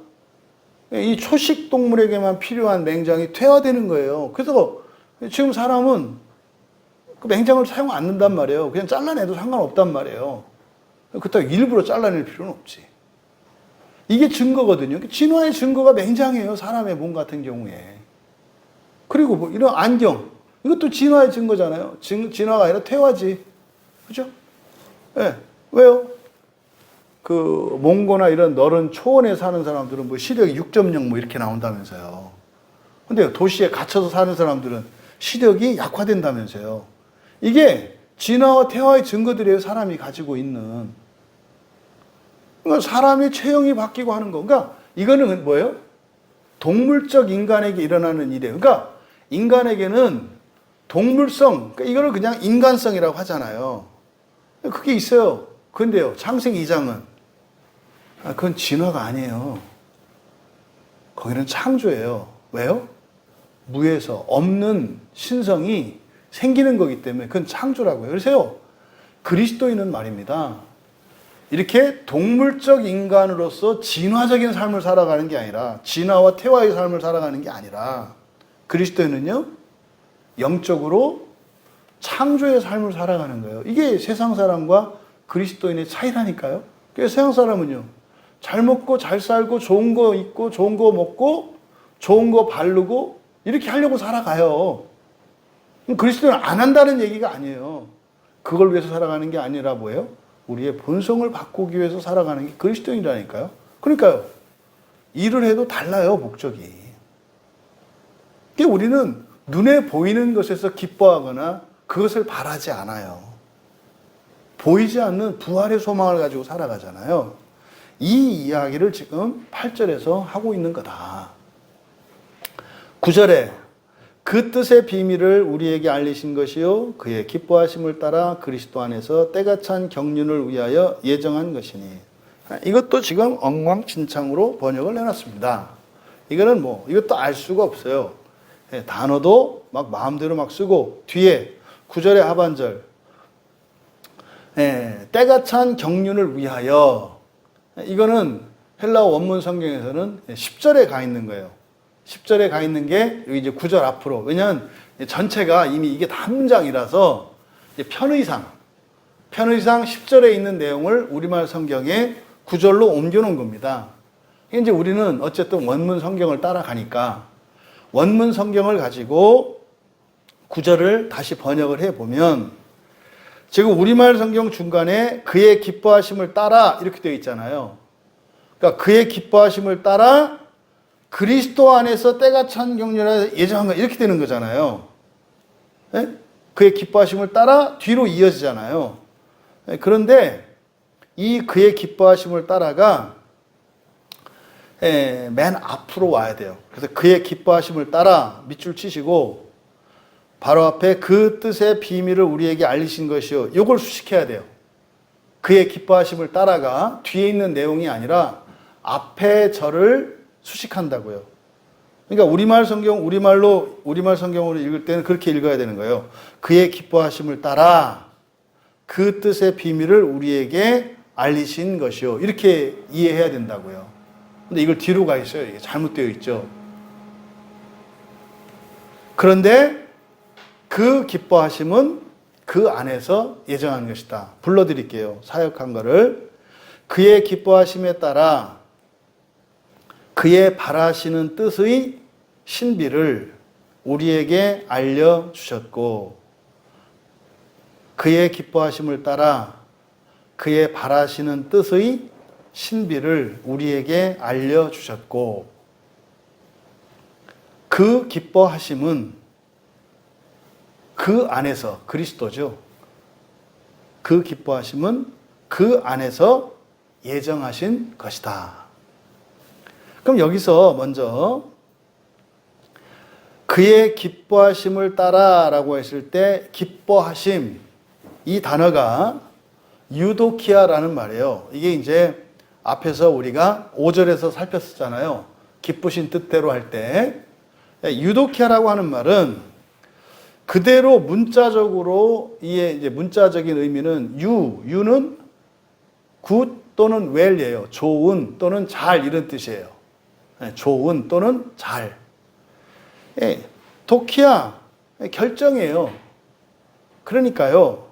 이 초식 동물에게만 필요한 맹장이 퇴화되는 거예요. 그래서 지금 사람은 그 맹장을 사용 안 한단 말이에요. 그냥 잘라내도 상관없단 말이에요. 그렇다고 일부러 잘라낼 필요는 없지. 이게 증거거든요. 진화의 증거가 맹장이에요. 사람의 몸 같은 경우에. 그리고 뭐 이런 안경. 이것도 진화의 증거잖아요. 진화가 아니라 퇴화지. 그죠? 예. 왜요? 그 몽고나 이런 너른 초원에 사는 사람들은 뭐 시력이 6.0 뭐 이렇게 나온다면서요. 근데 도시에 갇혀서 사는 사람들은 시력이 약화된다면서요. 이게 진화와 퇴화의 증거들이에요. 사람이 가지고 있는. 그러니까 사람의 체형이 바뀌고 하는 거. 그러니까 이거는 뭐예요? 동물적 인간에게 일어나는 일이에요. 그러니까 인간에게는 동물성, 그러니까 이거를 그냥 인간성이라고 하잖아요. 그게 있어요. 그런데요, 창세기 2장은 그건 진화가 아니에요. 거기는 창조예요. 왜요? 무에서 없는 신성이 생기는 거기 때문에 그건 창조라고요. 그래서요, 그리스도인은 말입니다. 이렇게 동물적 인간으로서 진화적인 삶을 살아가는 게 아니라, 진화와 퇴화의 삶을 살아가는 게 아니라, 그리스도인은요, 영적으로 창조의 삶을 살아가는 거예요. 이게 세상 사람과 그리스도인의 차이라니까요. 그래서 세상 사람은요, 잘 먹고 잘 살고 좋은 거 입고 좋은 거 먹고 좋은 거 바르고 이렇게 하려고 살아가요. 그리스도인은 안 한다는 얘기가 아니에요. 그걸 위해서 살아가는 게 아니라 뭐예요? 우리의 본성을 바꾸기 위해서 살아가는 게 그리스도인이라니까요. 그러니까요, 일을 해도 달라요, 목적이. 우리는 눈에 보이는 것에서 기뻐하거나 그것을 바라지 않아요. 보이지 않는 부활의 소망을 가지고 살아가잖아요. 이 이야기를 지금 8절에서 하고 있는 거다. 9절에 그 뜻의 비밀을 우리에게 알리신 것이요 그의 기뻐하심을 따라 그리스도 안에서 때가 찬 경륜을 위하여 예정한 것이니. 이것도 지금 엉망진창으로 번역을 해놨습니다. 이거는 뭐 이것도 알 수가 없어요. 단어도 막 마음대로 막 쓰고 뒤에 9절의 하반절 때가 찬 경륜을 위하여, 이거는 헬라어 원문 성경에서는 10절에 가 있는 거예요. 10절에 가 있는 게 여기 이제 9절 앞으로. 왜냐하면 전체가 이미 이게 다 한 문장이라서 편의상 10절에 있는 내용을 우리말 성경에 9절로 옮겨놓은 겁니다. 이제 우리는 어쨌든 원문 성경을 따라가니까 원문 성경을 가지고 9절을 다시 번역을 해보면, 지금 우리말 성경 중간에 그의 기뻐하심을 따라 이렇게 되어 있잖아요. 그러니까 그의 기뻐하심을 따라 그리스도 안에서 때가 찬 경륜을 예정한 거, 이렇게 되는 거잖아요. 네? 그의 기뻐하심을 따라 뒤로 이어지잖아요. 네? 그런데 이 그의 기뻐하심을 따라가 맨 앞으로 와야 돼요. 그래서 그의 기뻐하심을 따라 밑줄 치시고 바로 앞에 그 뜻의 비밀을 우리에게 알리신 것이요. 이걸 수식해야 돼요. 그의 기뻐하심을 따라가 뒤에 있는 내용이 아니라 앞에 절을 수식한다고요. 그러니까 우리말 성경으로 읽을 때는 그렇게 읽어야 되는 거예요. 그의 기뻐하심을 따라 그 뜻의 비밀을 우리에게 알리신 것이요. 이렇게 이해해야 된다고요. 근데 이걸 뒤로 가 있어요. 이게 잘못되어 있죠. 그런데 그 기뻐하심은 그 안에서 예정한 것이다. 불러드릴게요. 사역한 거를. 그의 기뻐하심에 따라 그의 바라시는 뜻의 신비를 우리에게 알려주셨고, 그의 기뻐하심을 따라 그의 바라시는 뜻의 신비를 우리에게 알려주셨고, 그 기뻐하심은 그 안에서, 그리스도죠. 그 기뻐하심은 그 안에서 예정하신 것이다. 그럼 여기서 먼저 그의 기뻐하심을 따라라고 했을 때 기뻐하심, 이 단어가 유도키아라는 말이에요. 이게 이제 앞에서 우리가 5절에서 살폈었잖아요. 기쁘신 뜻대로 할 때. 유도키아라고 하는 말은 그대로 문자적으로 이제 문자적인 의미는 유는 굿 또는 웰이에요. 좋은 또는 잘, 이런 뜻이에요. 좋은 또는 잘. 도키아, 결정이에요. 그러니까요.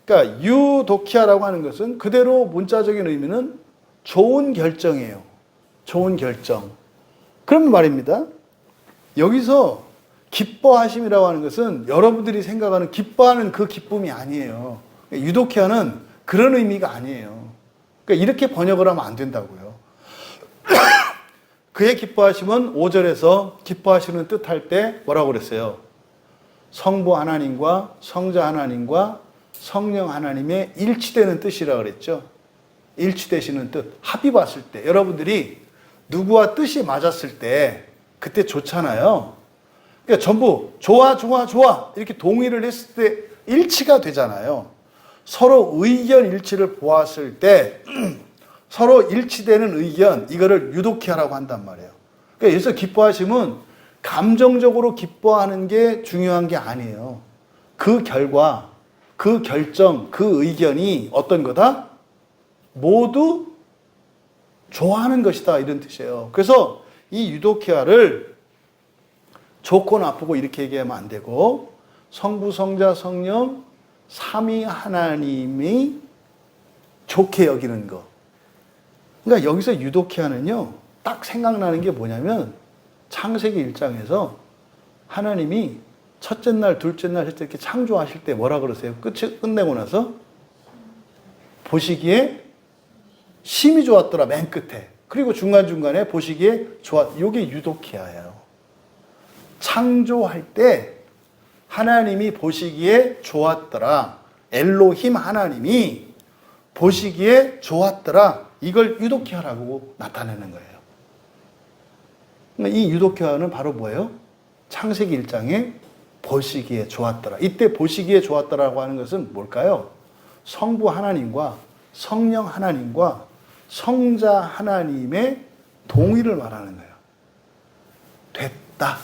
그러니까 유도키아라고 하는 것은 그대로 문자적인 의미는 좋은 결정이에요. 좋은 결정. 그런 말입니다. 여기서 기뻐하심이라고 하는 것은 여러분들이 생각하는 기뻐하는 그 기쁨이 아니에요. 유도키아는 그런 의미가 아니에요. 그러니까 이렇게 번역을 하면 안 된다고요. 그의 기뻐하심은 5절에서 기뻐하시는 뜻할 때 뭐라고 그랬어요? 성부 하나님과 성자 하나님과 성령 하나님의 일치되는 뜻이라고 그랬죠. 일치되시는 뜻, 합이 봤을 때 여러분들이 누구와 뜻이 맞았을 때 그때 좋잖아요. 그러니까 전부 좋아 이렇게 동의를 했을 때 일치가 되잖아요. 서로 의견 일치를 보았을 때 서로 일치되는 의견, 이거를 유도키아라고 한단 말이에요. 그러니까 여기서 기뻐하심은 감정적으로 기뻐하는 게 중요한 게 아니에요. 그 결과, 그 결정, 그 의견이 어떤 거다? 모두 좋아하는 것이다, 이런 뜻이에요. 그래서 이 유도키아를 좋고 나쁘고 이렇게 얘기하면 안 되고, 성부, 성자, 성령, 삼위 하나님이 좋게 여기는 거. 그러니까 여기서 유도키아는요, 딱 생각나는 게 뭐냐면 창세기 1장에서 하나님이 첫째 날, 둘째 날 할 때 이렇게 창조하실 때 뭐라 그러세요? 끝내고 나서 보시기에 심히 좋았더라, 맨 끝에. 그리고 중간중간에 보시기에 이게 유도키아예요. 창조할 때 하나님이 보시기에 좋았더라. 엘로힘 하나님이 보시기에 좋았더라. 이걸 유도키아라고 나타내는 거예요. 이 유도키아는 바로 뭐예요? 창세기 1장에 보시기에 좋았더라. 이때 보시기에 좋았더라고 하는 것은 뭘까요? 성부 하나님과 성령 하나님과 성자 하나님의 동의를 말하는 거예요. 됐다.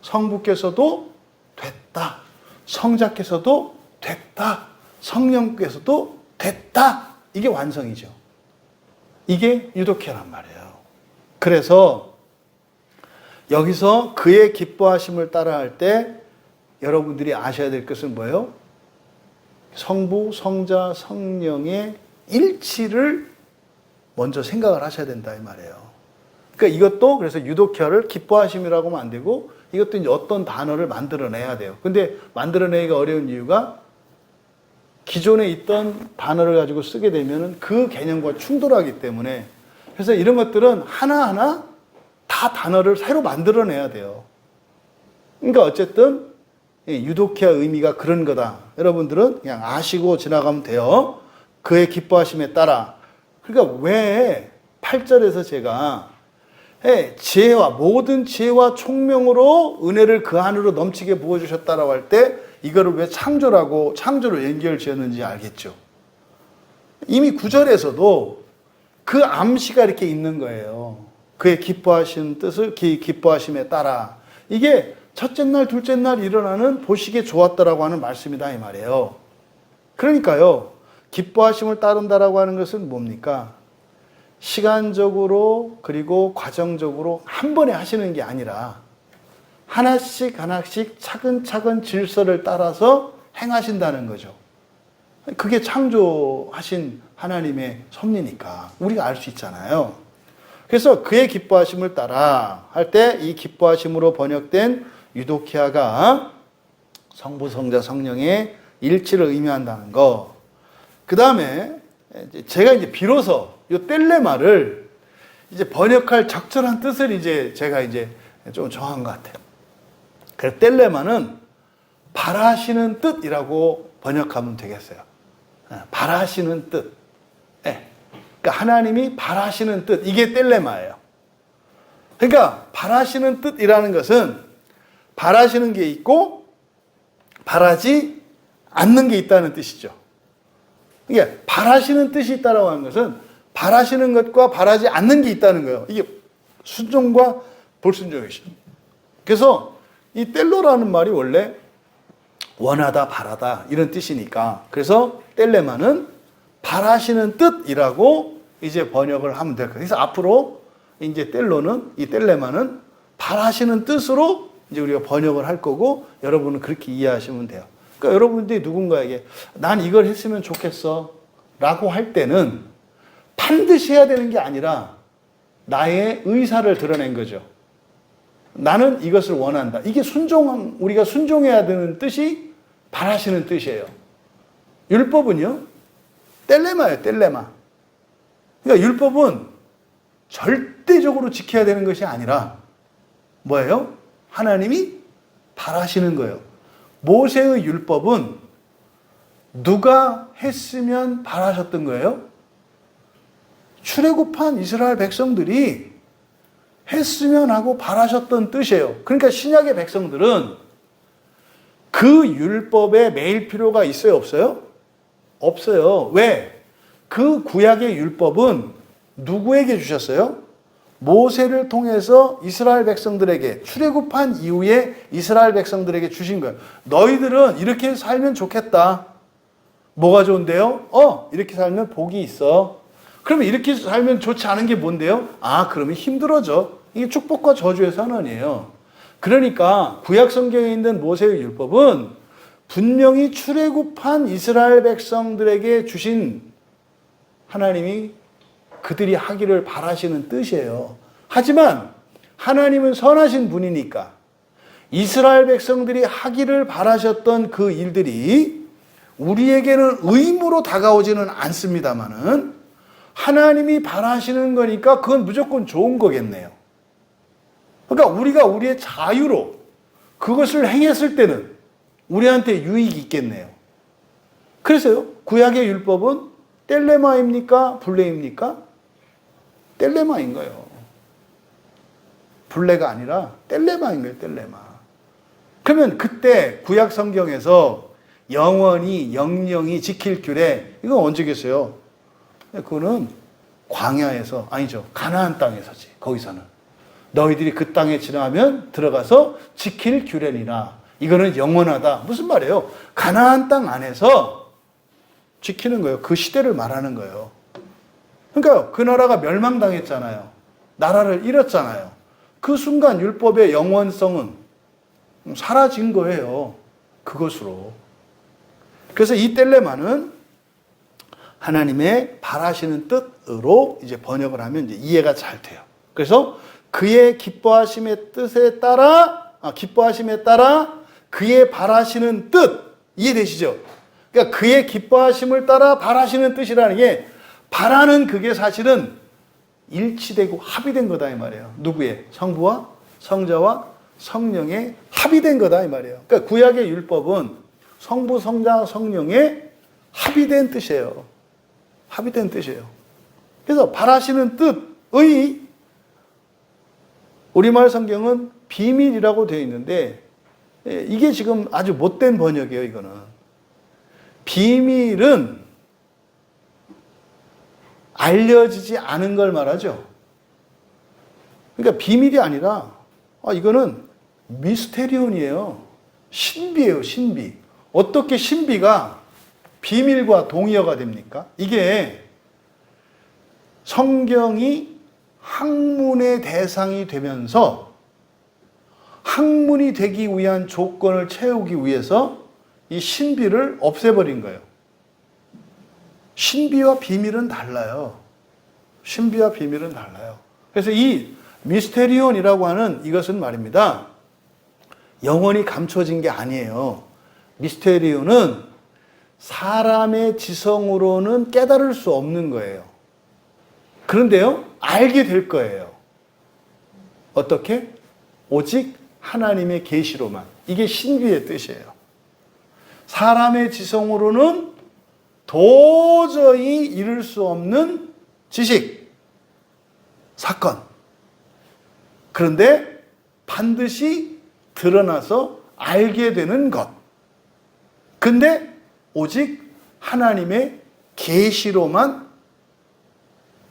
성부께서도 됐다. 성자께서도 됐다. 성령께서도 됐다. 이게 완성이죠. 이게 유도케란 말이에요. 그래서 여기서 그의 기뻐하심을 따라할 때 여러분들이 아셔야 될 것은 뭐예요? 성부, 성자, 성령의 일치를 먼저 생각을 하셔야 된다 이 말이에요. 그러니까 이것도 그래서 유도케아를 기뻐하심이라고 하면 안 되고 이것도 이제 어떤 단어를 만들어내야 돼요. 근데 만들어내기가 어려운 이유가 기존에 있던 단어를 가지고 쓰게 되면 그 개념과 충돌하기 때문에 그래서 이런 것들은 하나하나 다 단어를 새로 만들어내야 돼요. 그러니까 어쨌든 유도케아 의미가 그런 거다. 여러분들은 그냥 아시고 지나가면 돼요. 그의 기뻐하심에 따라. 그러니까 왜 8절에서 제가 지혜와 모든 지혜와 총명으로 은혜를 그 안으로 넘치게 부어주셨다라고 할 때 이거를 왜 창조를 연결 지었는지 알겠죠. 이미 9절에서도 그 암시가 이렇게 있는 거예요. 그의 기뻐하신 뜻을 기뻐하심에 따라. 이게 첫째 날, 둘째 날 일어나는 보시기에 좋았다라고 하는 말씀이다 이 말이에요. 그러니까요. 기뻐하심을 따른다라고 하는 것은 뭡니까? 시간적으로 그리고 과정적으로 한 번에 하시는 게 아니라 하나씩 하나씩 차근차근 질서를 따라서 행하신다는 거죠. 그게 창조하신 하나님의 섭리니까 우리가 알 수 있잖아요. 그래서 그의 기뻐하심을 따라 할 때 이 기뻐하심으로 번역된 유도케아가 성부, 성자, 성령의 일치를 의미한다는 거. 그 다음에 제가 이제 비로소 이 텔레마를 이제 번역할 적절한 뜻을 이제 제가 이제 좀 정한 것 같아요. 그래서 텔레마는 바라시는 뜻이라고 번역하면 되겠어요. 바라시는 뜻. 그러니까 하나님이 바라시는 뜻. 이게 텔레마예요. 그러니까 바라시는 뜻이라는 것은 바라시는 게 있고 바라지 않는 게 있다는 뜻이죠. 이게 바라시는 뜻이 있다라고 하는 것은 바라시는 것과 바라지 않는 게 있다는 거예요. 이게 순종과 불순종이죠. 그래서 이 텔로라는 말이 원래 원하다, 바라다 이런 뜻이니까 그래서 텔레마는 바라시는 뜻이라고 이제 번역을 하면 될 거예요. 그래서 앞으로 이제 이 텔레마는 바라시는 뜻으로 이제 우리가 번역을 할 거고 여러분은 그렇게 이해하시면 돼요. 그러니까 여러분들이 누군가에게 난 이걸 했으면 좋겠어 라고 할 때는 반드시 해야 되는 게 아니라 나의 의사를 드러낸 거죠. 나는 이것을 원한다. 이게 우리가 순종해야 되는 뜻이 바라시는 뜻이에요. 율법은요, 텔레마예요, 텔레마. 그러니까 율법은 절대적으로 지켜야 되는 것이 아니라 뭐예요? 하나님이 바라시는 거예요. 모세의 율법은 누가 했으면 바라셨던 거예요? 출애굽한 이스라엘 백성들이 했으면 하고 바라셨던 뜻이에요. 그러니까 신약의 백성들은 그 율법에 매일 필요가 있어요, 없어요? 없어요. 왜? 그 구약의 율법은 누구에게 주셨어요? 모세를 통해서 이스라엘 백성들에게 출애굽한 이후에 이스라엘 백성들에게 주신 거예요. 너희들은 이렇게 살면 좋겠다. 뭐가 좋은데요? 이렇게 살면 복이 있어. 그러면 이렇게 살면 좋지 않은 게 뭔데요? 그러면 힘들어져. 이게 축복과 저주의 선언이에요. 그러니까 구약 성경에 있는 모세의 율법은 분명히 출애굽한 이스라엘 백성들에게 주신 하나님이 그들이 하기를 바라시는 뜻이에요. 하지만 하나님은 선하신 분이니까 이스라엘 백성들이 하기를 바라셨던 그 일들이 우리에게는 의무로 다가오지는 않습니다만은 하나님이 바라시는 거니까 그건 무조건 좋은 거겠네요. 그러니까 우리가 우리의 자유로 그것을 행했을 때는 우리한테 유익이 있겠네요. 그래서요, 구약의 율법은 텔레마입니까? 블레입니까? 텔레마인 거예요. 블레가 아니라 텔레마인 거예요, 텔레마. 그러면 그때 구약 성경에서 영원히 영영이 지킬 규례, 이건 언제겠어요? 그거는 광야에서, 아니죠, 가나안 땅에서지. 거기서는 너희들이 그 땅에 지나면 들어가서 지킬 규례니라. 이거는 영원하다. 무슨 말이에요? 가나안 땅 안에서 지키는 거예요. 그 시대를 말하는 거예요. 그러니까 그 나라가 멸망당했잖아요. 나라를 잃었잖아요. 그 순간 율법의 영원성은 사라진 거예요. 그것으로. 그래서 이 텔레마는 하나님의 바라시는 뜻으로 이제 번역을 하면 이제 이해가 잘 돼요. 그래서 그의 기뻐하심의 뜻에 따라, 기뻐하심에 따라 그의 바라시는 뜻, 이해되시죠? 그러니까 그의 기뻐하심을 따라 바라시는 뜻이라는 게, 바라는 그게 사실은 일치되고 합의된 거다 이 말이에요. 누구의? 성부와 성자와 성령의 합의된 거다 이 말이에요. 그러니까 구약의 율법은 성부, 성자, 성령의 합의된 뜻이에요. 합의된 뜻이에요. 그래서 바라시는 뜻의, 우리말 성경은 비밀이라고 되어 있는데, 이게 지금 아주 못된 번역이에요, 이거는. 비밀은 알려지지 않은 걸 말하죠. 그러니까 비밀이 아니라, 이거는 미스테리온이에요. 신비예요, 신비. 어떻게 신비가 비밀과 동의어가 됩니까? 이게 성경이 학문의 대상이 되면서 학문이 되기 위한 조건을 채우기 위해서 이 신비를 없애버린 거예요. 신비와 비밀은 달라요. 신비와 비밀은 달라요. 그래서 이 미스테리온이라고 하는 이것은 말입니다, 영원히 감춰진 게 아니에요. 미스테리온은 사람의 지성으로는 깨달을 수 없는 거예요. 그런데요, 알게 될 거예요. 어떻게? 오직 하나님의 계시로만. 이게 신비의 뜻이에요. 사람의 지성으로는 도저히 이룰 수 없는 지식, 사건. 그런데 반드시 드러나서 알게 되는 것. 근데 오직 하나님의 계시로만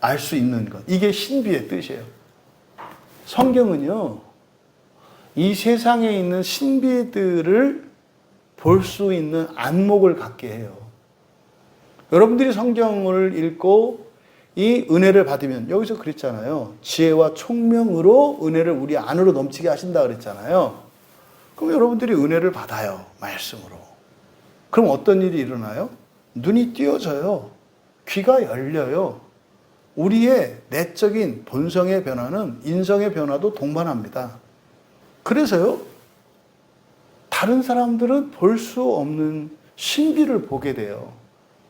알 수 있는 것. 이게 신비의 뜻이에요. 성경은요, 이 세상에 있는 신비들을 볼 수 있는 안목을 갖게 해요. 여러분들이 성경을 읽고 이 은혜를 받으면, 여기서 그랬잖아요. 지혜와 총명으로 은혜를 우리 안으로 넘치게 하신다 그랬잖아요. 그럼 여러분들이 은혜를 받아요. 말씀으로. 그럼 어떤 일이 일어나요? 눈이 띄어져요. 귀가 열려요. 우리의 내적인 본성의 변화는 인성의 변화도 동반합니다. 그래서요, 다른 사람들은 볼 수 없는 신비를 보게 돼요.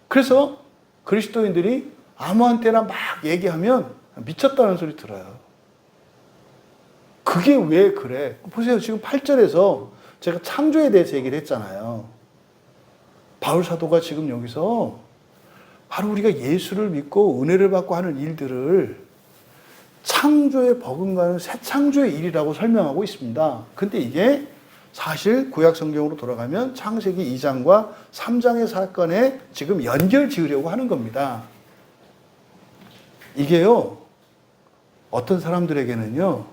그래서 그리스도인들이 아무한테나 막 얘기하면 미쳤다는 소리 들어요. 그게 왜 그래? 보세요. 지금 8절에서 제가 창조에 대해서 얘기를 했잖아요. 바울 사도가 지금 여기서 바로 우리가 예수를 믿고 은혜를 받고 하는 일들을 창조에 버금가는 새 창조의 일이라고 설명하고 있습니다. 근데 이게 사실 구약 성경으로 돌아가면 창세기 2장과 3장의 사건에 지금 연결 지으려고 하는 겁니다. 이게요, 어떤 사람들에게는요,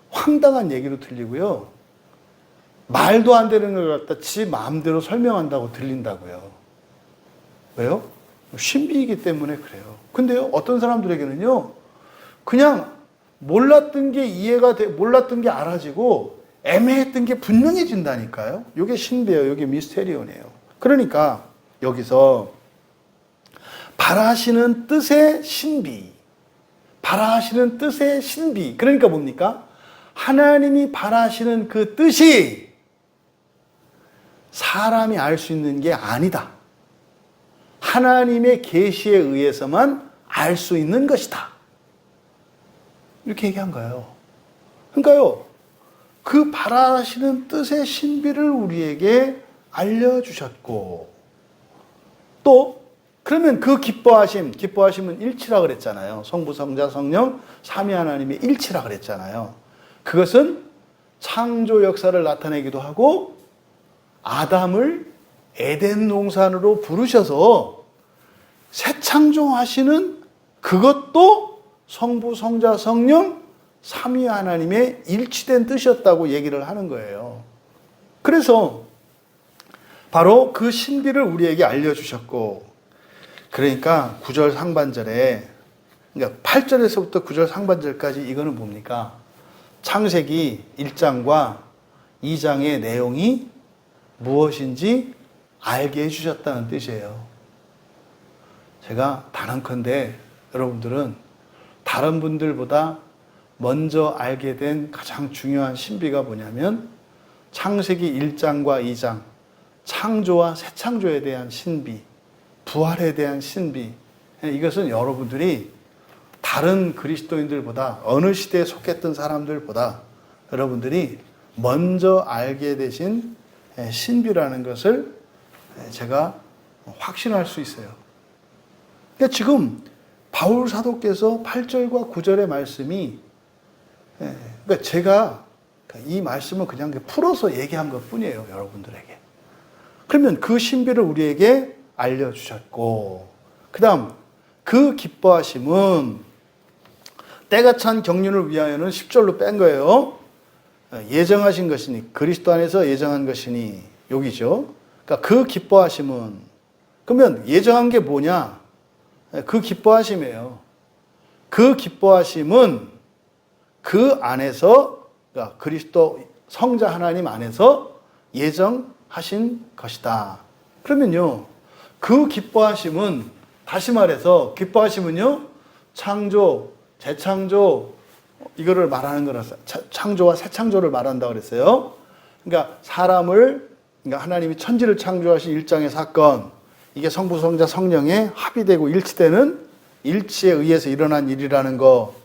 황당한 얘기로 들리고요, 말도 안 되는 걸 갖다 지 마음대로 설명한다고 들린다고요. 왜요? 신비이기 때문에 그래요. 근데요, 어떤 사람들에게는요, 그냥 몰랐던 게 이해가 돼, 몰랐던 게 알아지고 애매했던 게 분명해진다니까요. 이게 신비예요. 이게 미스테리온이에요. 그러니까 여기서 바라시는 뜻의 신비, 바라시는 뜻의 신비. 그러니까 뭡니까? 하나님이 바라시는 그 뜻이 사람이 알 수 있는 게 아니다. 하나님의 계시에 의해서만 알 수 있는 것이다. 이렇게 얘기한 거예요. 그러니까요, 그 바라시는 뜻의 신비를 우리에게 알려주셨고, 또 그러면 그 기뻐하심은 일치라 그랬잖아요. 성부, 성자, 성령, 삼위 하나님의 일치라 그랬잖아요. 그것은 창조 역사를 나타내기도 하고 아담을 에덴 동산으로 부르셔서 새 창조하시는 그것도 성부, 성자, 성령 삼위 하나님의 일치된 뜻이었다고 얘기를 하는 거예요. 그래서 바로 그 신비를 우리에게 알려주셨고, 그러니까 9절 상반절에, 그러니까 8절에서부터 9절 상반절까지 이거는 뭡니까? 창세기 1장과 2장의 내용이 무엇인지 알게 해주셨다는 뜻이에요. 제가 단언컨대 여러분들은 다른 분들보다 먼저 알게 된 가장 중요한 신비가 뭐냐면 창세기 1장과 2장, 창조와 새 창조에 대한 신비, 부활에 대한 신비, 이것은 여러분들이 다른 그리스도인들보다 어느 시대에 속했던 사람들보다 여러분들이 먼저 알게 되신 신비라는 것을 제가 확신할 수 있어요. 그러니까 지금 바울 사도께서 8절과 9절의 말씀이, 그러니까 제가 이 말씀을 그냥 풀어서 얘기한 것 뿐이에요, 여러분들에게. 그러면 그 신비를 우리에게 알려주셨고, 그 다음 그 기뻐하심은 때가 찬 경륜을 위하여는 10절로 뺀 거예요. 예정하신 것이니, 그리스도 안에서 예정한 것이니, 여기죠. 그러니까 그 기뻐하심은, 그러면 예정한 게 뭐냐? 그 기뻐하심이에요. 그 기뻐하심은 그 안에서, 그러니까 그리스도 성자 하나님 안에서 예정하신 것이다. 그러면요, 그 기뻐하심은, 다시 말해서 기뻐하심은요, 창조, 재창조, 이거를 말하는 거라서 창조와 새 창조를 말한다고 그랬어요. 그러니까 사람을, 그러니까 하나님이 천지를 창조하신 일장의 사건, 이게 성부, 성자, 성령의 합의되고 일치되는 일치에 의해서 일어난 일이라는 거.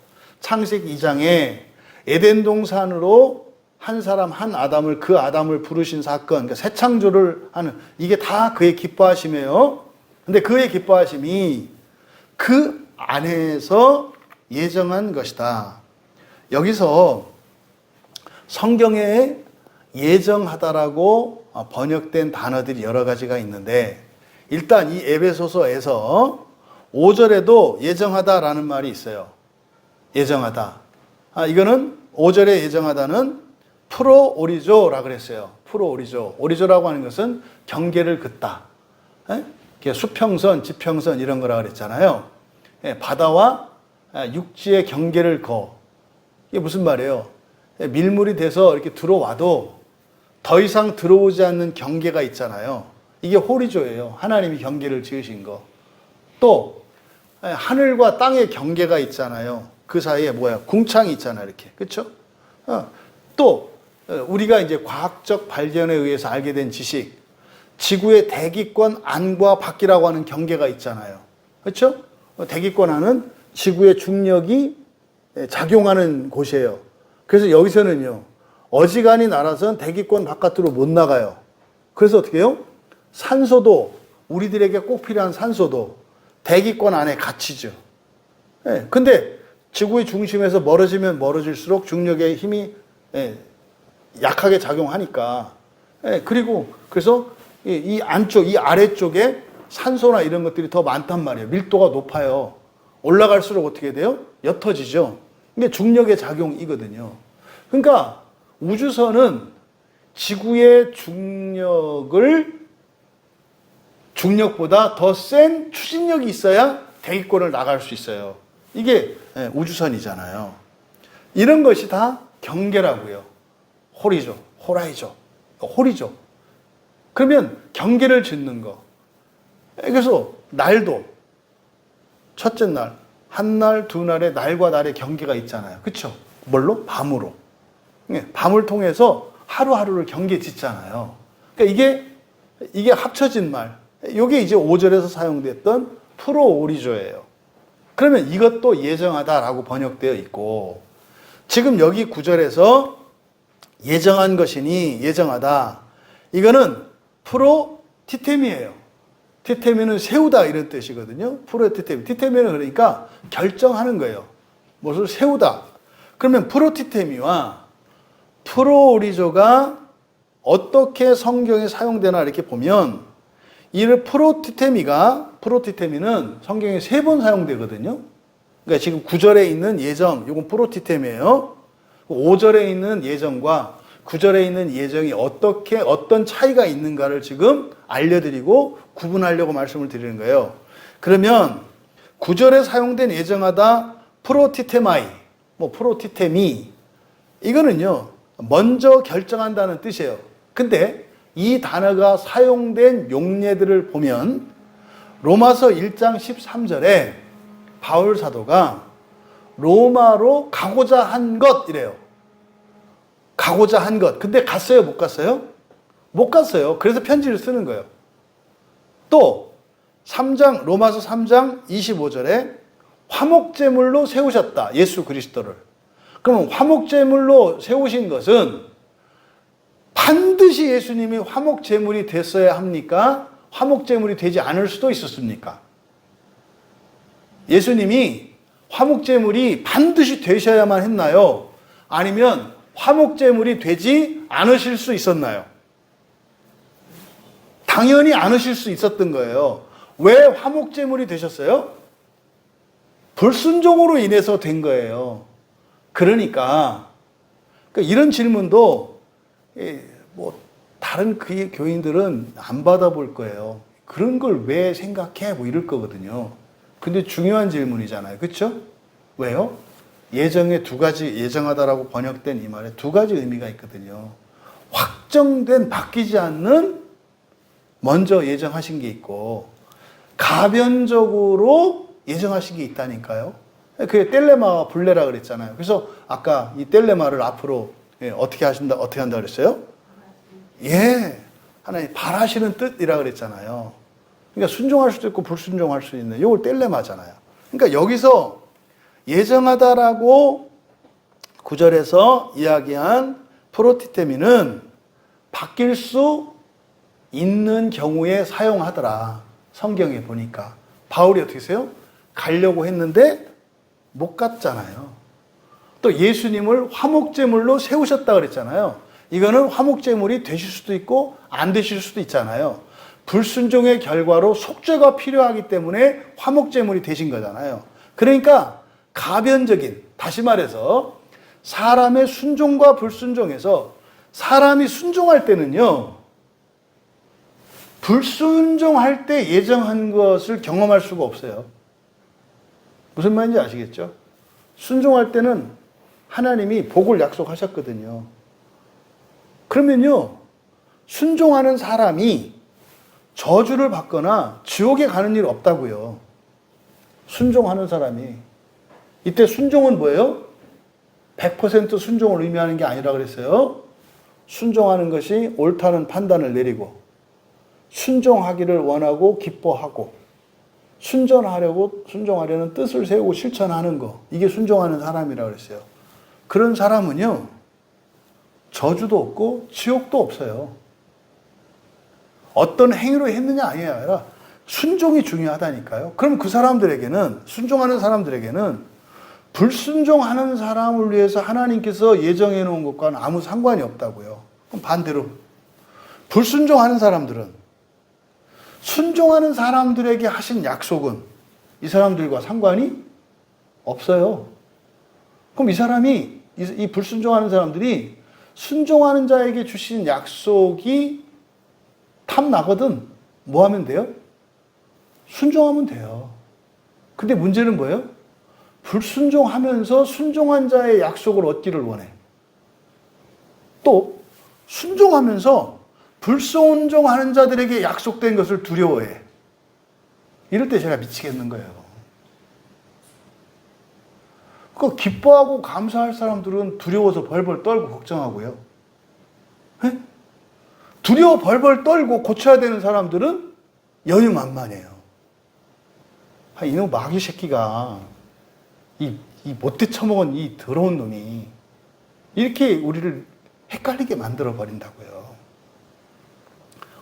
창세기 2장에 에덴 동산으로 한 사람, 한 아담을, 그 아담을 부르신 사건, 그러니까 새 창조를 하는, 이게 다 그의 기뻐하심이에요. 근데 그의 기뻐하심이 그 안에서 예정한 것이다. 여기서 성경에 예정하다라고 번역된 단어들이 여러 가지가 있는데, 일단 이 에베소서에서 5절에도 예정하다라는 말이 있어요. 예정하다. 이거는 5절에 예정하다는 프로오리조라고 그랬어요. 프로오리조. 오리조라고 하는 것은 경계를 긋다. 수평선, 지평선 이런 거라고 그랬잖아요. 바다와 육지의 경계를 거. 이게 무슨 말이에요? 밀물이 돼서 이렇게 들어와도 더 이상 들어오지 않는 경계가 있잖아요. 이게 호리조예요. 하나님이 경계를 지으신 거. 또 하늘과 땅의 경계가 있잖아요. 그 사이에 궁창이 있잖아요. 이렇게. 그렇죠? 또 우리가 이제 과학적 발견에 의해서 알게 된 지식, 지구의 대기권 안과 밖이라고 하는 경계가 있잖아요. 그렇죠? 대기권 안은 지구의 중력이 작용하는 곳이에요. 그래서 여기서는요, 어지간히 날아선 대기권 바깥으로 못 나가요. 그래서 어떻게 해요? 산소도, 우리들에게 꼭 필요한 산소도 대기권 안에 갇히죠. 근데 지구의 중심에서 멀어지면 멀어질수록 중력의 힘이 약하게 작용하니까. 그리고 그래서 이 안쪽, 이 아래쪽에 산소나 이런 것들이 더 많단 말이에요. 밀도가 높아요. 올라갈수록 어떻게 돼요? 옅어지죠. 이게 중력의 작용이거든요. 그러니까 우주선은 지구의 중력보다 더 센 추진력이 있어야 대기권을 나갈 수 있어요. 이게 우주선이잖아요. 이런 것이 다 경계라고요. 호리조, 호라이조, 호리조. 그러면 경계를 짓는 거. 그래서 날도 첫째 날, 한 날, 두 날에 날과 날의 경계가 있잖아요. 그렇죠? 뭘로? 밤으로. 밤을 통해서 하루하루를 경계 짓잖아요. 그러니까 이게 합쳐진 말. 이게 이제 5절에서 사용됐던 프로오리조예요. 그러면 이것도 예정하다라고 번역되어 있고, 지금 여기 9절에서 예정한 것이니 예정하다. 이거는 프로티템이에요. 티테미는 세우다 이런 뜻이거든요. 프로티테미. 티테미는 그러니까 결정하는 거예요. 무엇을 세우다. 그러면 프로티테미와 프로오리조가 어떻게 성경에 사용되나 이렇게 보면 이를 프로티테미는 성경에 3번 사용되거든요. 그러니까 지금 9절에 있는 예정, 이건 프로티템이에요. 5절에 있는 예정과 9절에 있는 예정이 어떤 차이가 있는가를 지금 알려드리고 구분하려고 말씀을 드리는 거예요. 그러면 9절에 사용된 예정하다 프로티테마이, 프로티테미, 이거는요, 먼저 결정한다는 뜻이에요. 근데 이 단어가 사용된 용례들을 보면 로마서 1장 13절에 바울 사도가 로마로 가고자 한 것 이래요. 가고자 한 것. 근데 갔어요? 못 갔어요? 못 갔어요. 그래서 편지를 쓰는 거예요. 또 로마서 3장 25절에 화목제물로 세우셨다. 예수 그리스도를. 그러면 화목제물로 세우신 것은 반드시 예수님이 화목제물이 됐어야 합니까? 화목제물이 되지 않을 수도 있었습니까? 예수님이 화목제물이 반드시 되셔야만 했나요? 아니면 화목제물이 되지 않으실 수 있었나요? 당연히 않으실 수 있었던 거예요. 왜 화목제물이 되셨어요? 불순종으로 인해서 된 거예요. 그러니까 이런 질문도 다른 교인들은 안 받아볼 거예요. 그런 걸 왜 생각해? 이럴 거거든요. 근데 중요한 질문이잖아요. 그렇죠? 왜요? 예정에 예정하다라고 번역된 이 말에 2가지 의미가 있거든요. 확정된, 바뀌지 않는 먼저 예정하신 게 있고 가변적으로 예정하신 게 있다니까요. 그게 텔레마와 블레라 그랬잖아요. 그래서 아까 이 텔레마를 앞으로 어떻게 한다 그랬어요? 하나님 바라시는 뜻이라 그랬잖아요. 그러니까 순종할 수도 있고 불순종할 수 있는 이걸 텔레마잖아요. 그러니까 여기서 예정하다라고 9절에서 이야기한 프로티테미는 바뀔 수 있는 경우에 사용하더라. 성경에 보니까 바울이 어떻게 했어요? 가려고 했는데 못 갔잖아요. 또 예수님을 화목제물로 세우셨다 그랬잖아요. 이거는 화목제물이 되실 수도 있고 안 되실 수도 있잖아요. 불순종의 결과로 속죄가 필요하기 때문에 화목제물이 되신 거잖아요. 그러니까 가변적인, 다시 말해서 사람의 순종과 불순종에서 사람이 순종할 때는요, 불순종할 때 예정한 것을 경험할 수가 없어요. 무슨 말인지 아시겠죠? 순종할 때는 하나님이 복을 약속하셨거든요. 그러면요, 순종하는 사람이 저주를 받거나 지옥에 가는 일 없다고요. 순종하는 사람이. 이때 순종은 뭐예요? 100% 순종을 의미하는 게 아니라 그랬어요. 순종하는 것이 옳다는 판단을 내리고 순종하기를 원하고 기뻐하고 순종하려는 뜻을 세우고 실천하는 거. 이게 순종하는 사람이라고 그랬어요. 그런 사람은요, 저주도 없고 지옥도 없어요. 어떤 행위로 했느냐 아니라 순종이 중요하다니까요. 그럼 그 사람들에게는, 순종하는 사람들에게는 불순종하는 사람을 위해서 하나님께서 예정해 놓은 것과는 아무 상관이 없다고요. 그럼 반대로 불순종하는 사람들은 순종하는 사람들에게 하신 약속은 이 사람들과 상관이 없어요. 그럼 이 불순종하는 사람들이 순종하는 자에게 주신 약속이 탐나거든. 뭐 하면 돼요? 순종하면 돼요. 근데 문제는 뭐예요? 불순종하면서 순종한 자의 약속을 얻기를 원해. 또 순종하면서 불순종하는 자들에게 약속된 것을 두려워해. 이럴 때 제가 미치겠는 거예요. 그 기뻐하고 감사할 사람들은 두려워서 벌벌 떨고 걱정하고요. 네? 두려워 벌벌 떨고 고쳐야 되는 사람들은 여유만만해요. 이놈 마귀 새끼가 이 못돼 처먹은 이 더러운 놈이 이렇게 우리를 헷갈리게 만들어 버린다고요.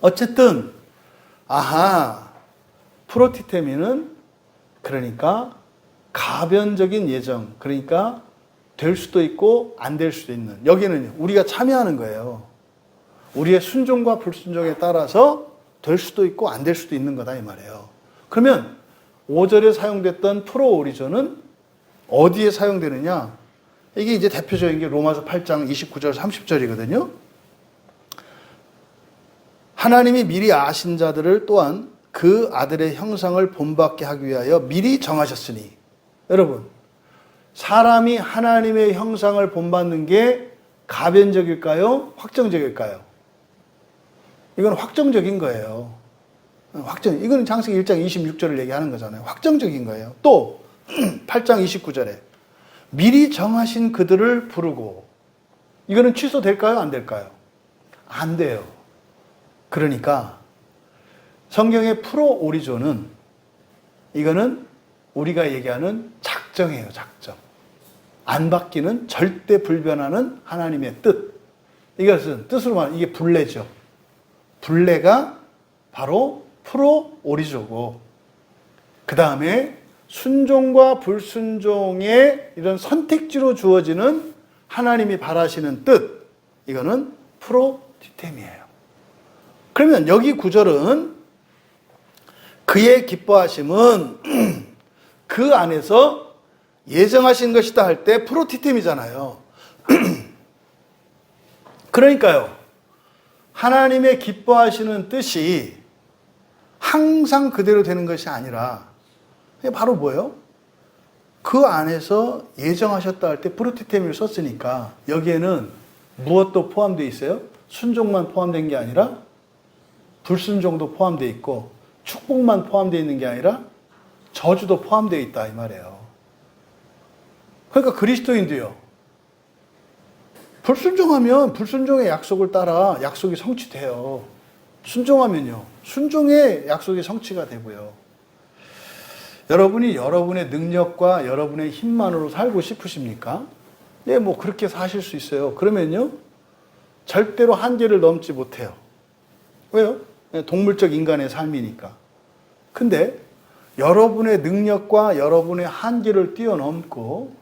어쨌든 프로티테미는 그러니까 가변적인 예정, 그러니까 될 수도 있고 안 될 수도 있는, 여기는 우리가 참여하는 거예요. 우리의 순종과 불순종에 따라서 될 수도 있고 안 될 수도 있는 거다 이 말이에요. 그러면 5절에 사용됐던 프로 오리조는 어디에 사용되느냐? 이게 이제 대표적인 게 로마서 8장 29절 30절이거든요. 하나님이 미리 아신 자들을 또한 그 아들의 형상을 본받게 하기 위하여 미리 정하셨으니. 여러분, 사람이 하나님의 형상을 본받는 게 가변적일까요? 확정적일까요? 이건 확정적인 거예요. 이건 창세기 1장 26절을 얘기하는 거잖아요. 확정적인 거예요. 또 8장 29절에 미리 정하신 그들을 부르고, 이거는 취소될까요? 안 될까요? 안 돼요. 그러니까 성경의 프로 오리조는 이거는 우리가 얘기하는 작정이에요. 작정. 안 바뀌는, 절대 불변하는 하나님의 뜻. 이것은 뜻으로 말하면 이게 분례죠. 분례가 바로 프로 오리조고, 그 다음에 순종과 불순종의 이런 선택지로 주어지는 하나님이 바라시는 뜻, 이거는 프로티템이에요. 그러면 여기 구절은 그의 기뻐하심은 그 안에서 예정하신 것이다 할 때 프로티템이잖아요. 그러니까요, 하나님의 기뻐하시는 뜻이 항상 그대로 되는 것이 아니라 바로 뭐예요? 그 안에서 예정하셨다 할 때 프로티템을 썼으니까 여기에는 무엇도 포함되어 있어요? 순종만 포함된 게 아니라 불순종도 포함되어 있고 축복만 포함되어 있는 게 아니라 저주도 포함되어 있다 이 말이에요. 그러니까 그리스도인도요, 불순종하면 불순종의 약속을 따라 약속이 성취돼요. 순종하면요, 순종의 약속이 성취가 되고요. 여러분이 여러분의 능력과 여러분의 힘만으로 살고 싶으십니까? 네, 뭐 그렇게 사실 수 있어요. 그러면요, 절대로 한계를 넘지 못해요. 왜요? 동물적 인간의 삶이니까. 근데 여러분의 능력과 여러분의 한계를 뛰어넘고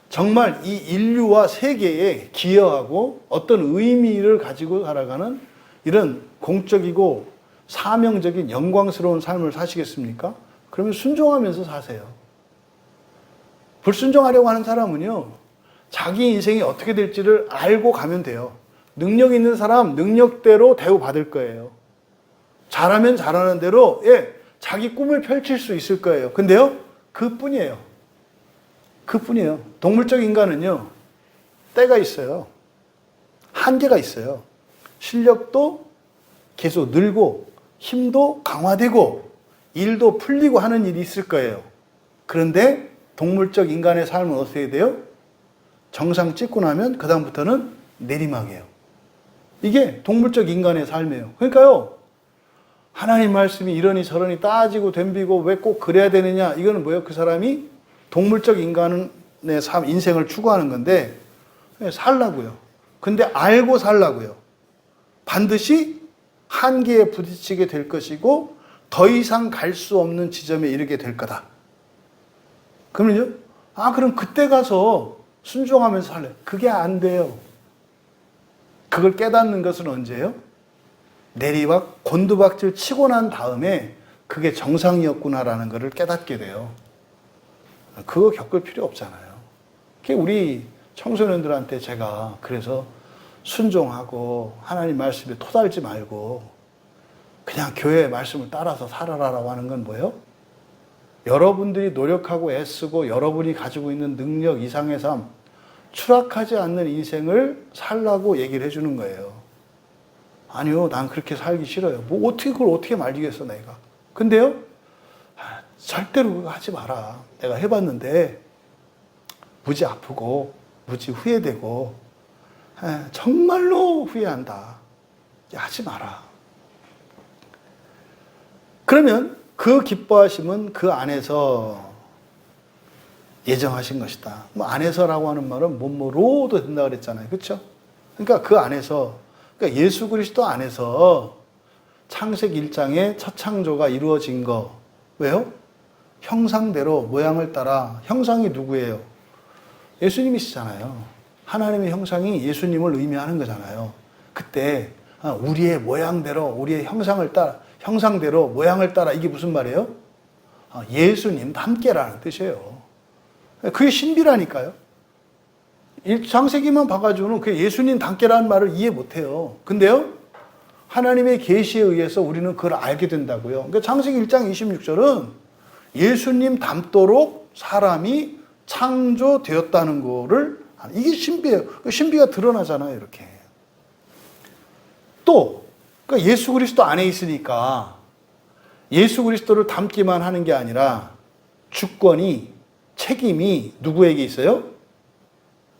정말 이 인류와 세계에 기여하고 어떤 의미를 가지고 살아가는 이런 공적이고 사명적인 영광스러운 삶을 사시겠습니까? 그러면 순종하면서 사세요. 불순종하려고 하는 사람은요, 자기 인생이 어떻게 될지를 알고 가면 돼요. 능력 있는 사람 능력대로 대우받을 거예요. 잘하면 잘하는 대로 자기 꿈을 펼칠 수 있을 거예요. 근데요, 그뿐이에요. 그뿐이에요. 동물적 인간은요, 때가 있어요. 한계가 있어요. 실력도 계속 늘고 힘도 강화되고 일도 풀리고 하는 일이 있을 거예요. 그런데 동물적 인간의 삶은 어떻게 돼요? 정상 찍고 나면 그 다음부터는 내리막이에요. 이게 동물적 인간의 삶이에요. 그러니까요, 하나님 말씀이 이러니 저러니 따지고 덤비고 왜 꼭 그래야 되느냐, 이거는 뭐예요? 그 사람이 동물적 인간의 삶, 인생을 추구하는 건데 살라고요. 근데 알고 살라고요. 반드시 한계에 부딪히게 될 것이고 더 이상 갈 수 없는 지점에 이르게 될 거다. 그러면요, 그럼 그때 가서 순종하면서 살래. 그게 안 돼요. 그걸 깨닫는 것은 언제예요? 내리막 곤두박질 치고 난 다음에 그게 정상이었구나라는 것을 깨닫게 돼요. 그거 겪을 필요 없잖아요. 우리 청소년들한테 제가 그래서 순종하고 하나님 말씀에 토달지 말고 그냥 교회의 말씀을 따라서 살아라라고 하는 건 뭐예요? 여러분들이 노력하고 애쓰고 여러분이 가지고 있는 능력 이상의 삶, 추락하지 않는 인생을 살라고 얘기를 해주는 거예요. 아니요, 난 그렇게 살기 싫어요. 뭐 어떻게 그걸 어떻게 말리겠어 내가. 근데요, 절대로 그거 하지 마라. 내가 해봤는데 무지 아프고 무지 후회되고 정말로 후회한다. 하지 마라. 그러면 그 기뻐하심은 그 안에서 예정하신 것이다. 뭐 안에서라고 하는 말은 뭐로도 된다 그랬잖아요. 그렇죠? 그러니까 그 안에서, 그러니까 예수 그리스도 안에서 창세기 1장의 첫 창조가 이루어진 거. 왜요? 형상대로 모양을 따라. 형상이 누구예요? 예수님이시잖아요. 하나님의 형상이 예수님을 의미하는 거잖아요. 그때 우리의 모양대로, 우리의 형상대로 모양을 따라, 이게 무슨 말이에요? 예수님 닮게라는 뜻이에요. 그게 신비라니까요. 창세기만 봐가지고는 그 예수님 닮게라는 말을 이해 못해요. 근데요, 하나님의 계시에 의해서 우리는 그걸 알게 된다고요. 그러니까 창세기 1장 26절은 예수님 닮도록 사람이 창조되었다는 거를, 이게 신비예요. 신비가 드러나잖아요, 이렇게. 또 그러니까 예수 그리스도 안에 있으니까 예수 그리스도를 닮기만 하는 게 아니라 주권이, 책임이 누구에게 있어요?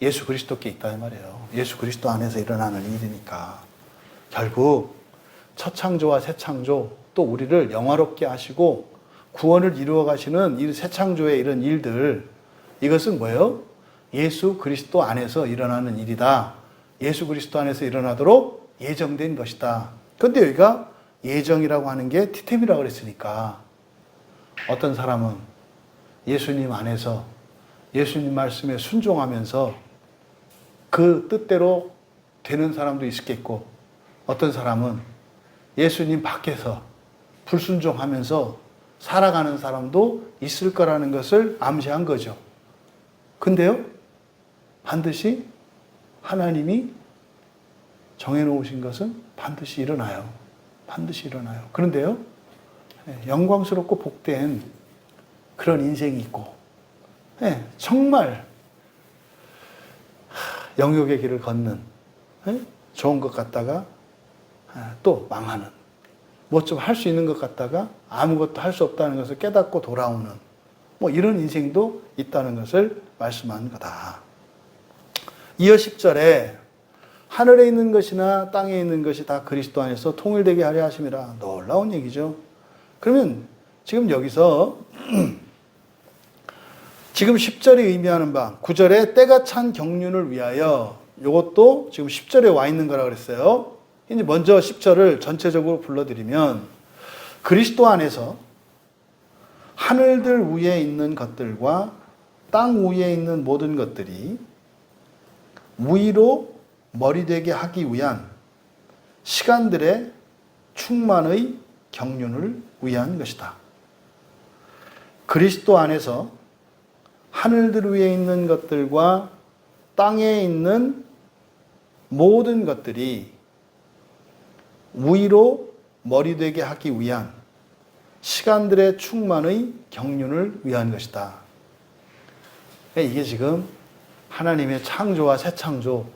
예수 그리스도께 있다 이 말이에요. 예수 그리스도 안에서 일어나는 일이니까. 결국 첫 창조와 새 창조, 또 우리를 영화롭게 하시고 구원을 이루어 가시는 이 새 창조의 이런 일들, 이것은 뭐예요? 예수 그리스도 안에서 일어나는 일이다. 예수 그리스도 안에서 일어나도록 예정된 것이다. 그런데 여기가 예정이라고 하는 게 티템이라고 그랬으니까, 어떤 사람은 예수님 안에서 예수님 말씀에 순종하면서 그 뜻대로 되는 사람도 있겠고, 어떤 사람은 예수님 밖에서 불순종하면서 살아가는 사람도 있을 거라는 것을 암시한 거죠. 근데요, 반드시 하나님이 정해놓으신 것은 반드시 일어나요. 반드시 일어나요. 그런데요, 영광스럽고 복된 그런 인생이 있고, 정말 영역의 길을 걷는, 좋은 것 같다가 또 망하는, 뭐 좀 할 수 있는 것 같다가 아무것도 할 수 없다는 것을 깨닫고 돌아오는, 뭐 이런 인생도 있다는 것을 말씀한 거다. 이어 10절에 하늘에 있는 것이나 땅에 있는 것이 다 그리스도 안에서 통일되게 하려 하심이라. 놀라운 얘기죠. 그러면 지금 여기서 지금 10절이 의미하는 바, 9절에 때가 찬 경륜을 위하여, 이것도 지금 10절에 와 있는 거라고 그랬어요. 이제 먼저 10절을 전체적으로 불러드리면, 그리스도 안에서 하늘들 위에 있는 것들과 땅 위에 있는 모든 것들이 위로 머리되게 하기 위한 시간들의 충만의 경륜을 위한 것이다. 그리스도 안에서 하늘들 위에 있는 것들과 땅에 있는 모든 것들이 위로 머리되게 하기 위한 시간들의 충만의 경륜을 위한 것이다. 이게 지금 하나님의 창조와 새 창조,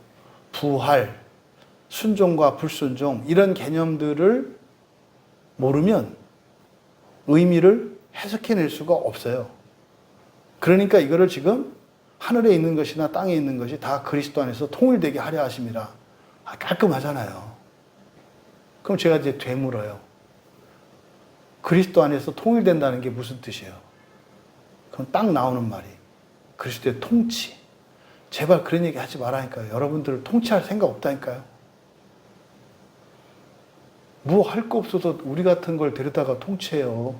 부활, 순종과 불순종, 이런 개념들을 모르면 의미를 해석해낼 수가 없어요. 그러니까 이거를 지금 하늘에 있는 것이나 땅에 있는 것이 다 그리스도 안에서 통일되게 하려 하심이라. 깔끔하잖아요. 그럼 제가 이제 되물어요. 그리스도 안에서 통일된다는 게 무슨 뜻이에요? 그럼 딱 나오는 말이 그리스도의 통치. 제발 그런 얘기 하지 말라니까요. 여러분들을 통치할 생각 없다니까요. 뭐 할 거 없어서 우리 같은 걸 데려다가 통치해요.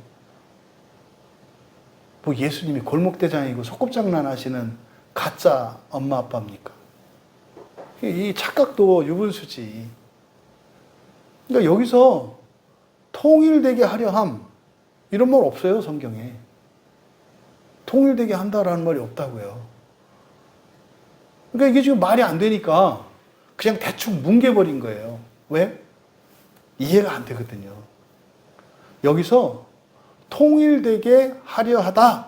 뭐 예수님이 골목대장이고 소꿉장난 하시는 가짜 엄마 아빠입니까? 이 착각도 유분수지. 그러니까 여기서 통일되게 하려 함, 이런 말 없어요, 성경에. 통일되게 한다라는 말이 없다고요. 그러니까 이게 지금 말이 안 되니까 그냥 대충 뭉개버린 거예요. 왜? 이해가 안 되거든요. 여기서 통일되게 하려 하다,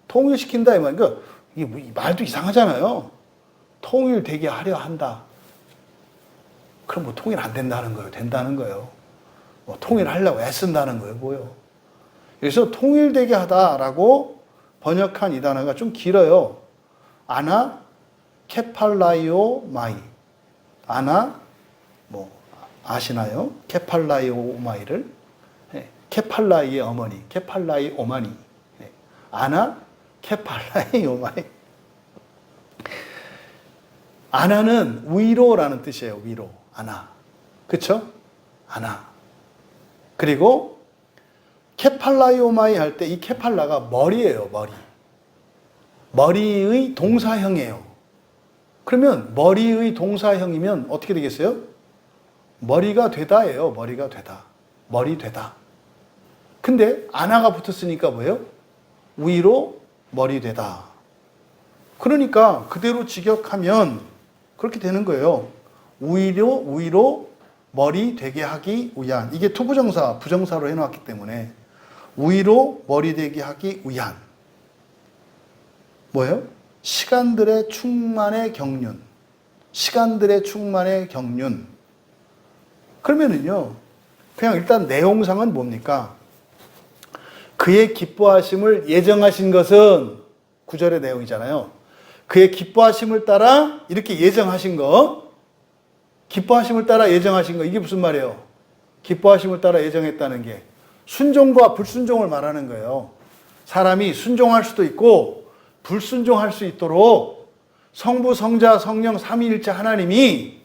통일시킨다 이 말. 그러니까 이게 말도 이상하잖아요. 통일되게 하려 한다. 그럼 뭐 통일 안 된다는 거예요? 된다는 거예요? 뭐 통일하려고 애쓴다는 거예요? 뭐요? 그래서 통일되게 하다라고 번역한 이 단어가 좀 길어요. 아나 케팔라이오 마이. 아나, 뭐 아시나요? 케팔라이오 마이를? 케팔라이의 어머니, 케팔라이 오마니. 아나 케팔라이 오마니. 아나는 위로라는 뜻이에요. 위로. 아나. 그쵸? 아나. 그리고 케팔라이 오마이 할 때 이 케팔라가 머리예요. 머리. 머리의 동사형이에요. 그러면 머리의 동사형이면 어떻게 되겠어요? 머리가 되다예요. 머리가 되다. 머리 되다. 근데 안화가 붙었으니까 뭐예요? 위로 머리 되다. 그러니까 그대로 직역하면 그렇게 되는 거예요. 위로 머리 되게 하기 위한. 이게 투부정사, 부정사로 해놨기 때문에 위로 머리 되게 하기 위한. 뭐예요? 시간들의 충만의 경륜. 시간들의 충만의 경륜. 그러면은요, 그냥 일단 내용상은 뭡니까? 그의 기뻐하심을 예정하신 것은 9절의 내용이잖아요. 그의 기뻐하심을 따라 이렇게 예정하신 거, 기뻐하심을 따라 예정하신 거, 이게 무슨 말이에요? 기뻐하심을 따라 예정했다는 게 순종과 불순종을 말하는 거예요. 사람이 순종할 수도 있고 불순종할 수 있도록 성부, 성자, 성령 삼위일체 하나님이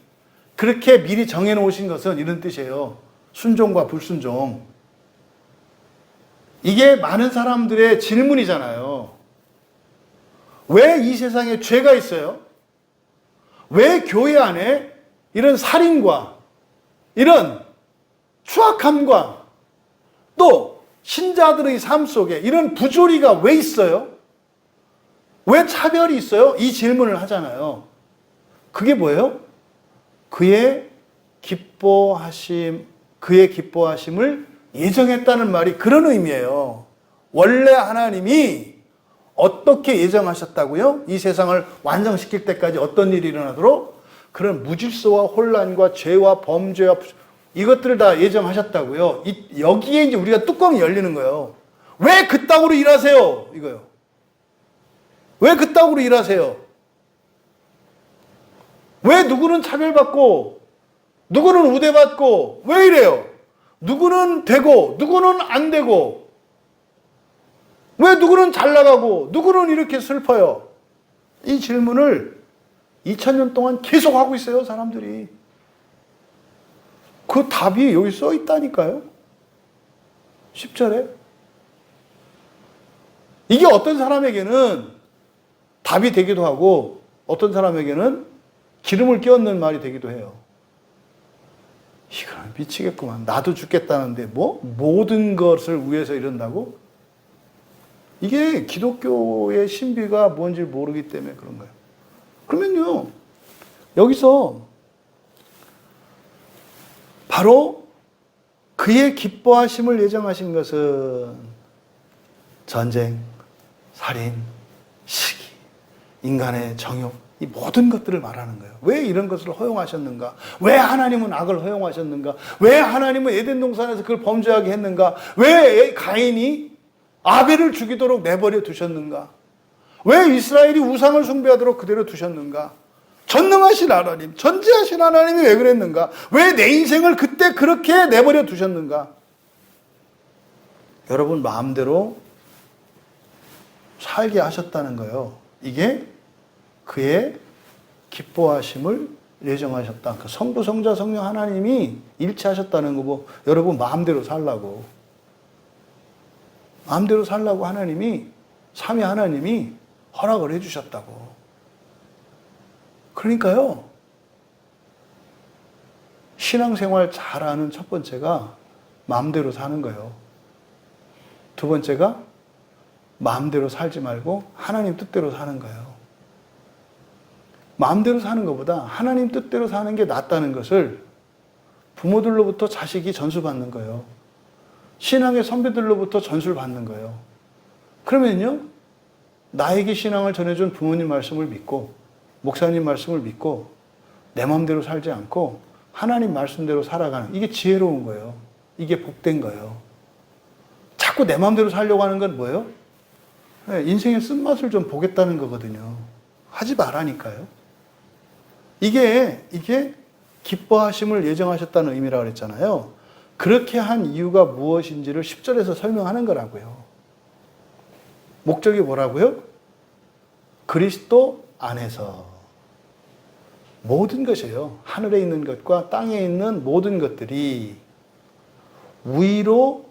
그렇게 미리 정해놓으신 것은 이런 뜻이에요. 순종과 불순종. 이게 많은 사람들의 질문이잖아요. 왜 이 세상에 죄가 있어요? 왜 교회 안에 이런 살인과 이런 추악함과 또 신자들의 삶 속에 이런 부조리가 왜 있어요? 왜 차별이 있어요? 이 질문을 하잖아요. 그게 뭐예요? 그의 기뻐하심을 예정했다는 말이 그런 의미예요. 원래 하나님이 어떻게 예정하셨다고요? 이 세상을 완성시킬 때까지 어떤 일이 일어나도록? 그런 무질서와 혼란과 죄와 범죄와 이것들을 다 예정하셨다고요. 여기에 이제 우리가 뚜껑이 열리는 거예요. 왜 그따구로 일하세요? 이거요. 왜 그따구로 일하세요? 왜 누구는 차별받고 누구는 우대받고 왜 이래요? 누구는 되고 누구는 안 되고 왜 누구는 잘 나가고 누구는 이렇게 슬퍼요? 이 질문을 2000년 동안 계속 하고 있어요, 사람들이. 그 답이 여기 써 있다니까요. 10절에. 이게 어떤 사람에게는 답이 되기도 하고 어떤 사람에게는 기름을 끼얹는 말이 되기도 해요. 이거는 미치겠구만. 나도 죽겠다는데 모든 것을 위해서 이런다고? 이게 기독교의 신비가 뭔지 모르기 때문에 그런 거예요. 그러면요, 여기서 바로 그의 기뻐하심을 예정하신 것은 전쟁, 살인, 시기, 인간의 정욕, 이 모든 것들을 말하는 거예요. 왜 이런 것을 허용하셨는가? 왜 하나님은 악을 허용하셨는가? 왜 하나님은 에덴 동산에서 그걸 범죄하게 했는가? 왜 가인이 아벨을 죽이도록 내버려 두셨는가? 왜 이스라엘이 우상을 숭배하도록 그대로 두셨는가? 전능하신 하나님, 전지하신 하나님이 왜 그랬는가? 왜 내 인생을 그때 그렇게 내버려 두셨는가? 여러분 마음대로 살게 하셨다는 거예요. 이게 그의 기뻐하심을 예정하셨다. 그 성부, 성자, 성령 하나님이 일치하셨다는 거고 여러분 마음대로 살라고. 마음대로 살라고 하나님이 삼위 하나님이 허락을 해주셨다고. 그러니까요. 신앙생활 잘하는 첫 번째가 마음대로 사는 거예요. 두 번째가 마음대로 살지 말고 하나님 뜻대로 사는 거예요. 마음대로 사는 것보다 하나님 뜻대로 사는 게 낫다는 것을 부모들로부터 자식이 전수받는 거예요. 신앙의 선배들로부터 전수를 받는 거예요. 그러면요, 나에게 신앙을 전해준 부모님 말씀을 믿고 목사님 말씀을 믿고 내 마음대로 살지 않고 하나님 말씀대로 살아가는, 이게 지혜로운 거예요. 이게 복된 거예요. 자꾸 내 마음대로 살려고 하는 건 뭐예요? 인생의 쓴맛을 좀 보겠다는 거거든요. 하지 말라니까요. 이게 기뻐하심을 예정하셨다는 의미라고 그랬잖아요. 그렇게 한 이유가 무엇인지를 10절에서 설명하는 거라고요. 목적이 뭐라고요? 그리스도 안에서 모든 것이에요. 하늘에 있는 것과 땅에 있는 모든 것들이 위로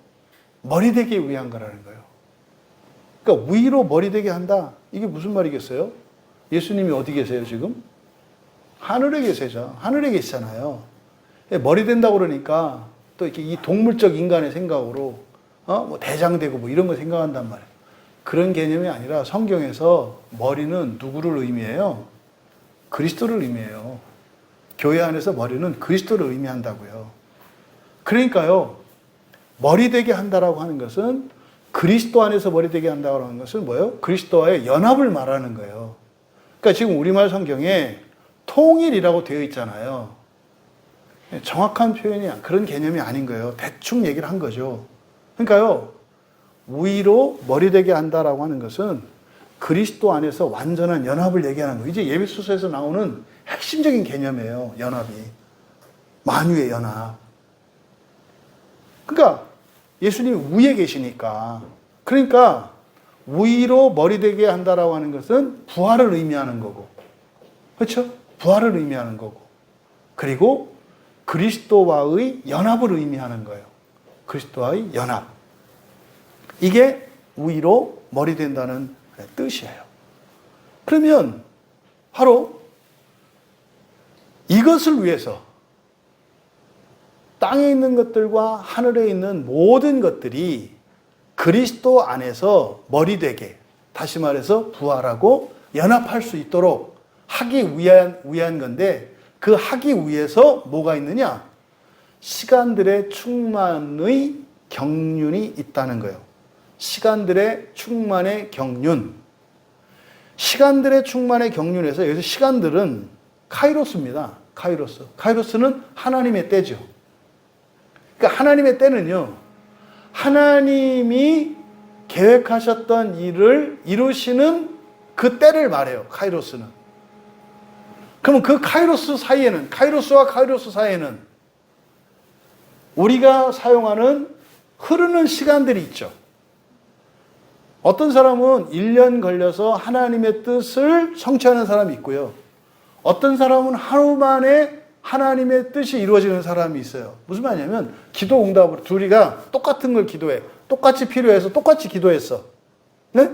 머리 되게 위한 거라는 거예요. 그러니까 위로 머리 되게 한다. 이게 무슨 말이겠어요? 예수님이 어디 계세요, 지금? 하늘에 계세죠. 하늘에 계시잖아요. 머리 된다고 그러니까 또 이렇게 이 동물적 인간의 생각으로 뭐 대장되고 뭐 이런 거 생각한단 말이에요. 그런 개념이 아니라 성경에서 머리는 누구를 의미해요? 그리스도를 의미해요. 교회 안에서 머리는 그리스도를 의미한다고요. 그러니까요, 머리 되게 한다라고 하는 것은 그리스도 안에서 머리 되게 한다고 하는 것은 뭐예요? 그리스도와의 연합을 말하는 거예요. 그러니까 지금 우리말 성경에 통일이라고 되어 있잖아요. 정확한 표현이 그런 개념이 아닌 거예요. 대충 얘기를 한 거죠. 그러니까요, 위로 머리 되게 한다라고 하는 것은 그리스도 안에서 완전한 연합을 얘기하는 거예요. 이제 에베소서에서 나오는 핵심적인 개념이에요. 연합이. 만유의 연합. 그러니까 예수님이 위에 계시니까. 그러니까 위로 머리 되게 한다라고 하는 것은 부활을 의미하는 거고. 그렇죠? 부활을 의미하는 거고. 그리고 그리스도와의 연합을 의미하는 거예요. 그리스도와의 연합. 이게 위로 머리 된다는 뜻이에요. 그러면 바로 이것을 위해서 땅에 있는 것들과 하늘에 있는 모든 것들이 그리스도 안에서 머리 되게, 다시 말해서 부활하고 연합할 수 있도록 하기 위한 건데, 그 하기 위해서 뭐가 있느냐? 시간들의 충만의 경륜이 있다는 거예요. 시간들의 충만의 경륜. 시간들의 충만의 경륜에서 여기서 시간들은 카이로스입니다. 카이로스. 카이로스는 하나님의 때죠. 그러니까 하나님의 때는요, 하나님이 계획하셨던 일을 이루시는 그 때를 말해요. 카이로스는. 그러면 그 카이로스 사이에는, 카이로스와 카이로스 사이에는 우리가 사용하는 흐르는 시간들이 있죠. 어떤 사람은 1년 걸려서 하나님의 뜻을 성취하는 사람이 있고요. 어떤 사람은 하루 만에 하나님의 뜻이 이루어지는 사람이 있어요. 무슨 말이냐면 기도 응답으로 둘이가 똑같은 걸 기도해. 똑같이 필요해서 똑같이 기도했어. 네?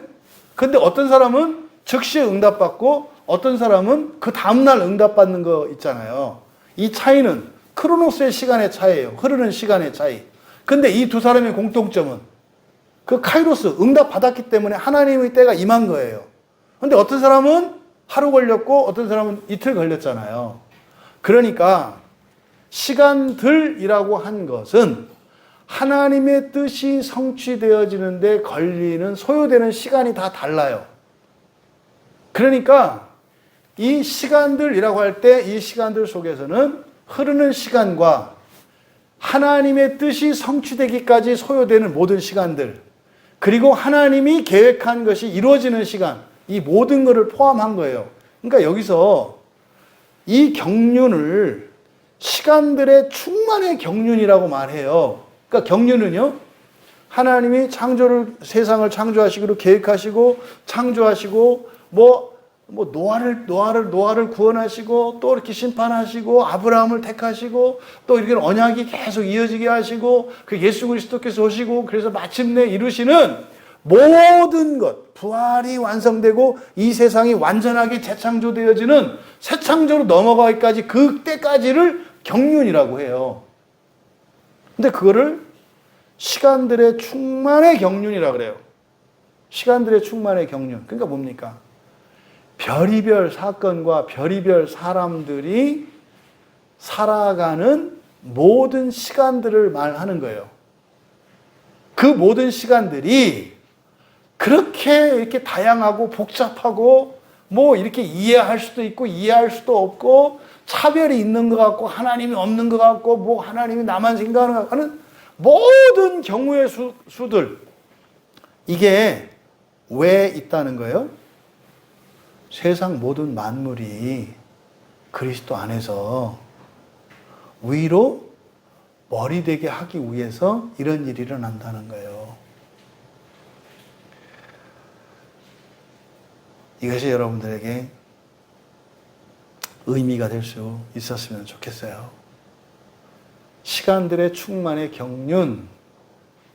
근데 어떤 사람은 즉시 응답받고 어떤 사람은 그 다음날 응답받는 거 있잖아요. 이 차이는 크로노스의 시간의 차이예요. 흐르는 시간의 차이. 근데 이 두 사람의 공통점은 그 카이로스, 응답받았기 때문에 하나님의 때가 임한 거예요. 근데 어떤 사람은 하루 걸렸고 어떤 사람은 이틀 걸렸잖아요. 그러니까 시간들이라고 한 것은 하나님의 뜻이 성취되어지는데 걸리는, 소요되는 시간이 다 달라요. 그러니까 이 시간들이라고 할 때 이 시간들 속에서는 흐르는 시간과 하나님의 뜻이 성취되기까지 소요되는 모든 시간들, 그리고 하나님이 계획한 것이 이루어지는 시간, 이 모든 것을 포함한 거예요. 그러니까 여기서 이 경륜을 시간들의 충만의 경륜이라고 말해요. 그러니까 경륜은요, 하나님이 세상을 창조하시기로 계획하시고 창조하시고 노아를 구원하시고 또 이렇게 심판하시고 아브라함을 택하시고 또 이렇게 언약이 계속 이어지게 하시고 그 예수 그리스도께서 오시고 그래서 마침내 이루시는 모든 것, 부활이 완성되고 이 세상이 완전하게 재창조되어지는 새 창조로 넘어가기까지 그때까지를 경륜이라고 해요. 근데 그거를 시간들의 충만의 경륜이라고 그래요. 시간들의 충만의 경륜. 그러니까 뭡니까? 별의별 사건과 별의별 사람들이 살아가는 모든 시간들을 말하는 거예요. 그 모든 시간들이 그렇게 이렇게 다양하고 복잡하고 이렇게 이해할 수도 있고 이해할 수도 없고 차별이 있는 것 같고 하나님이 없는 것 같고 하나님이 나만 생각하는 것 같고 하는 모든 경우의 수들, 이게 왜 있다는 거예요? 세상 모든 만물이 그리스도 안에서 위로 머리 되게 하기 위해서 이런 일이 일어난다는 거예요. 이것이 여러분들에게 의미가 될 수 있었으면 좋겠어요. 시간들의 충만의 경륜,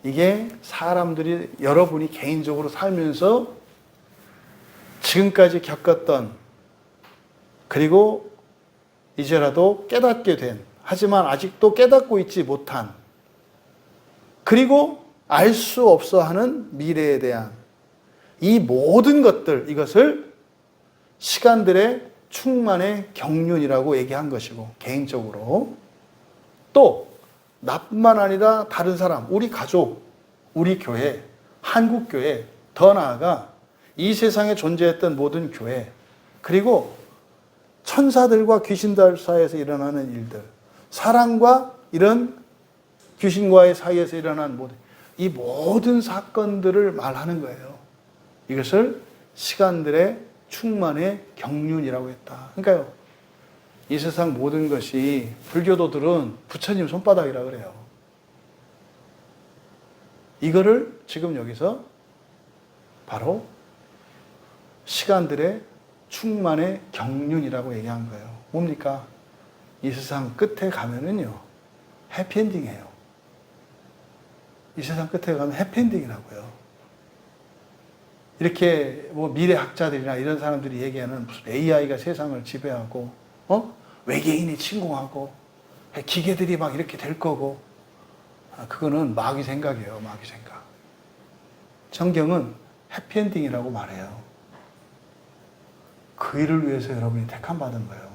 이게 사람들이, 여러분이 개인적으로 살면서 지금까지 겪었던, 그리고 이제라도 깨닫게 된, 하지만 아직도 깨닫고 있지 못한, 그리고 알 수 없어 하는 미래에 대한 이 모든 것들, 이것을 시간들의 충만의 경륜이라고 얘기한 것이고, 개인적으로 또 나뿐만 아니라 다른 사람, 우리 가족, 우리 교회, 한국교회, 더 나아가 이 세상에 존재했던 모든 교회, 그리고 천사들과 귀신들 사이에서 일어나는 일들, 사람과 이런 귀신과의 사이에서 일어난 이 모든 사건들을 말하는 거예요. 이것을 시간들의 충만의 경륜이라고 했다. 그러니까요, 이 세상 모든 것이 불교도들은 부처님 손바닥이라 그래요. 이거를 지금 여기서 바로 시간들의 충만의 경륜이라고 얘기한 거예요. 뭡니까? 이 세상 끝에 가면은요, 해피엔딩이에요. 이 세상 끝에 가면 해피엔딩이라고요. 이렇게 미래학자들이나 이런 사람들이 얘기하는 무슨 AI가 세상을 지배하고, 외계인이 침공하고, 기계들이 막 이렇게 될 거고, 그거는 마귀 생각이에요, 마귀 생각. 성경은 해피엔딩이라고 말해요. 그 일을 위해서 여러분이 택함받은 거예요.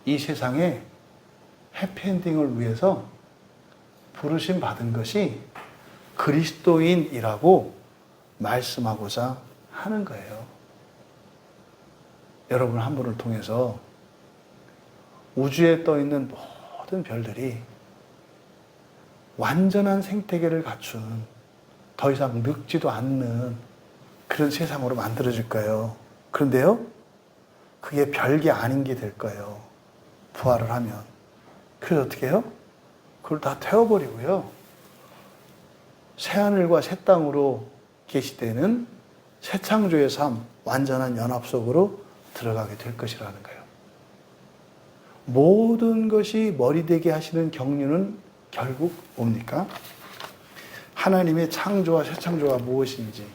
이 세상에 해피엔딩을 위해서 부르심 받은 것이 그리스도인이라고 말씀하고자 하는 거예요. 여러분 한 분을 통해서 우주에 떠 있는 모든 별들이 완전한 생태계를 갖춘, 더 이상 늙지도 않는 그런 세상으로 만들어질 거예요. 그런데요, 그게 별게 아닌 게 될 거예요. 부활을 하면. 그래서 어떻게 해요? 그걸 다 태워버리고요, 새하늘과 새 땅으로 계시되는 새 창조의 삶, 완전한 연합 속으로 들어가게 될 것이라는 거예요. 모든 것이 머리되게 하시는 경륜은 결국 뭡니까? 하나님의 창조와 새 창조가 무엇인지,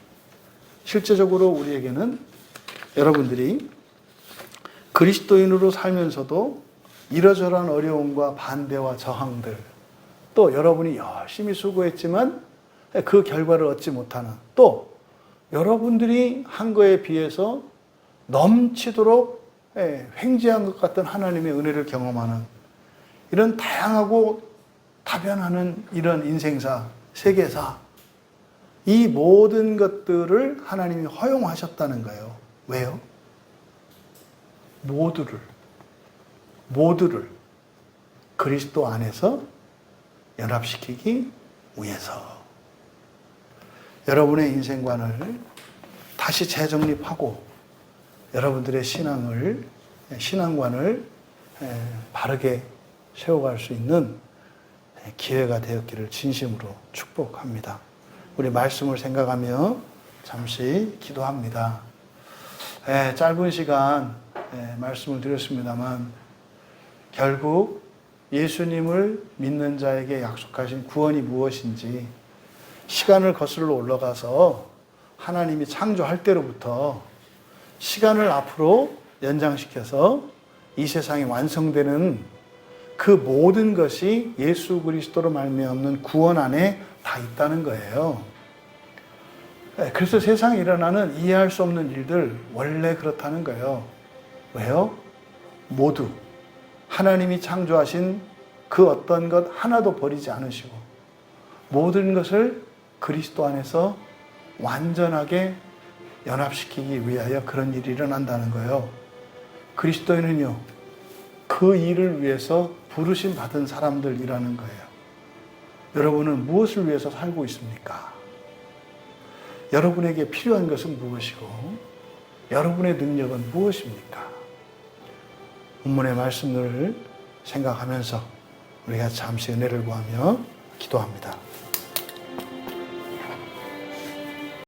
실제적으로 우리에게는 여러분들이 그리스도인으로 살면서도 이러저러한 어려움과 반대와 저항들, 또 여러분이 열심히 수고했지만 그 결과를 얻지 못하는, 또 여러분들이 한 거에 비해서 넘치도록 횡재한 것 같은 하나님의 은혜를 경험하는 이런 다양하고 다변하는 이런 인생사, 세계사, 이 모든 것들을 하나님이 허용하셨다는 거예요. 왜요? 모두를 그리스도 안에서 연합시키기 위해서 여러분의 인생관을 다시 재정립하고 여러분들의 신앙관을 바르게 세워갈 수 있는 기회가 되었기를 진심으로 축복합니다. 우리 말씀을 생각하며 잠시 기도합니다. 짧은 시간 말씀을 드렸습니다만, 결국 예수님을 믿는 자에게 약속하신 구원이 무엇인지 시간을 거슬러 올라가서 하나님이 창조할 때로부터 시간을 앞으로 연장시켜서 이 세상이 완성되는 그 모든 것이 예수 그리스도로 말미암는 구원 안에 다 있다는 거예요. 그래서 세상에 일어나는 이해할 수 없는 일들 원래 그렇다는 거예요. 왜요? 모두 하나님이 창조하신 그 어떤 것 하나도 버리지 않으시고 모든 것을 그리스도 안에서 완전하게 연합시키기 위하여 그런 일이 일어난다는 거예요. 그리스도인은요, 그 일을 위해서 부르심 받은 사람들이라는 거예요. 여러분은 무엇을 위해서 살고 있습니까? 여러분에게 필요한 것은 무엇이고 여러분의 능력은 무엇입니까? 본문의 말씀을 생각하면서 우리가 잠시 은혜를 구하며 기도합니다.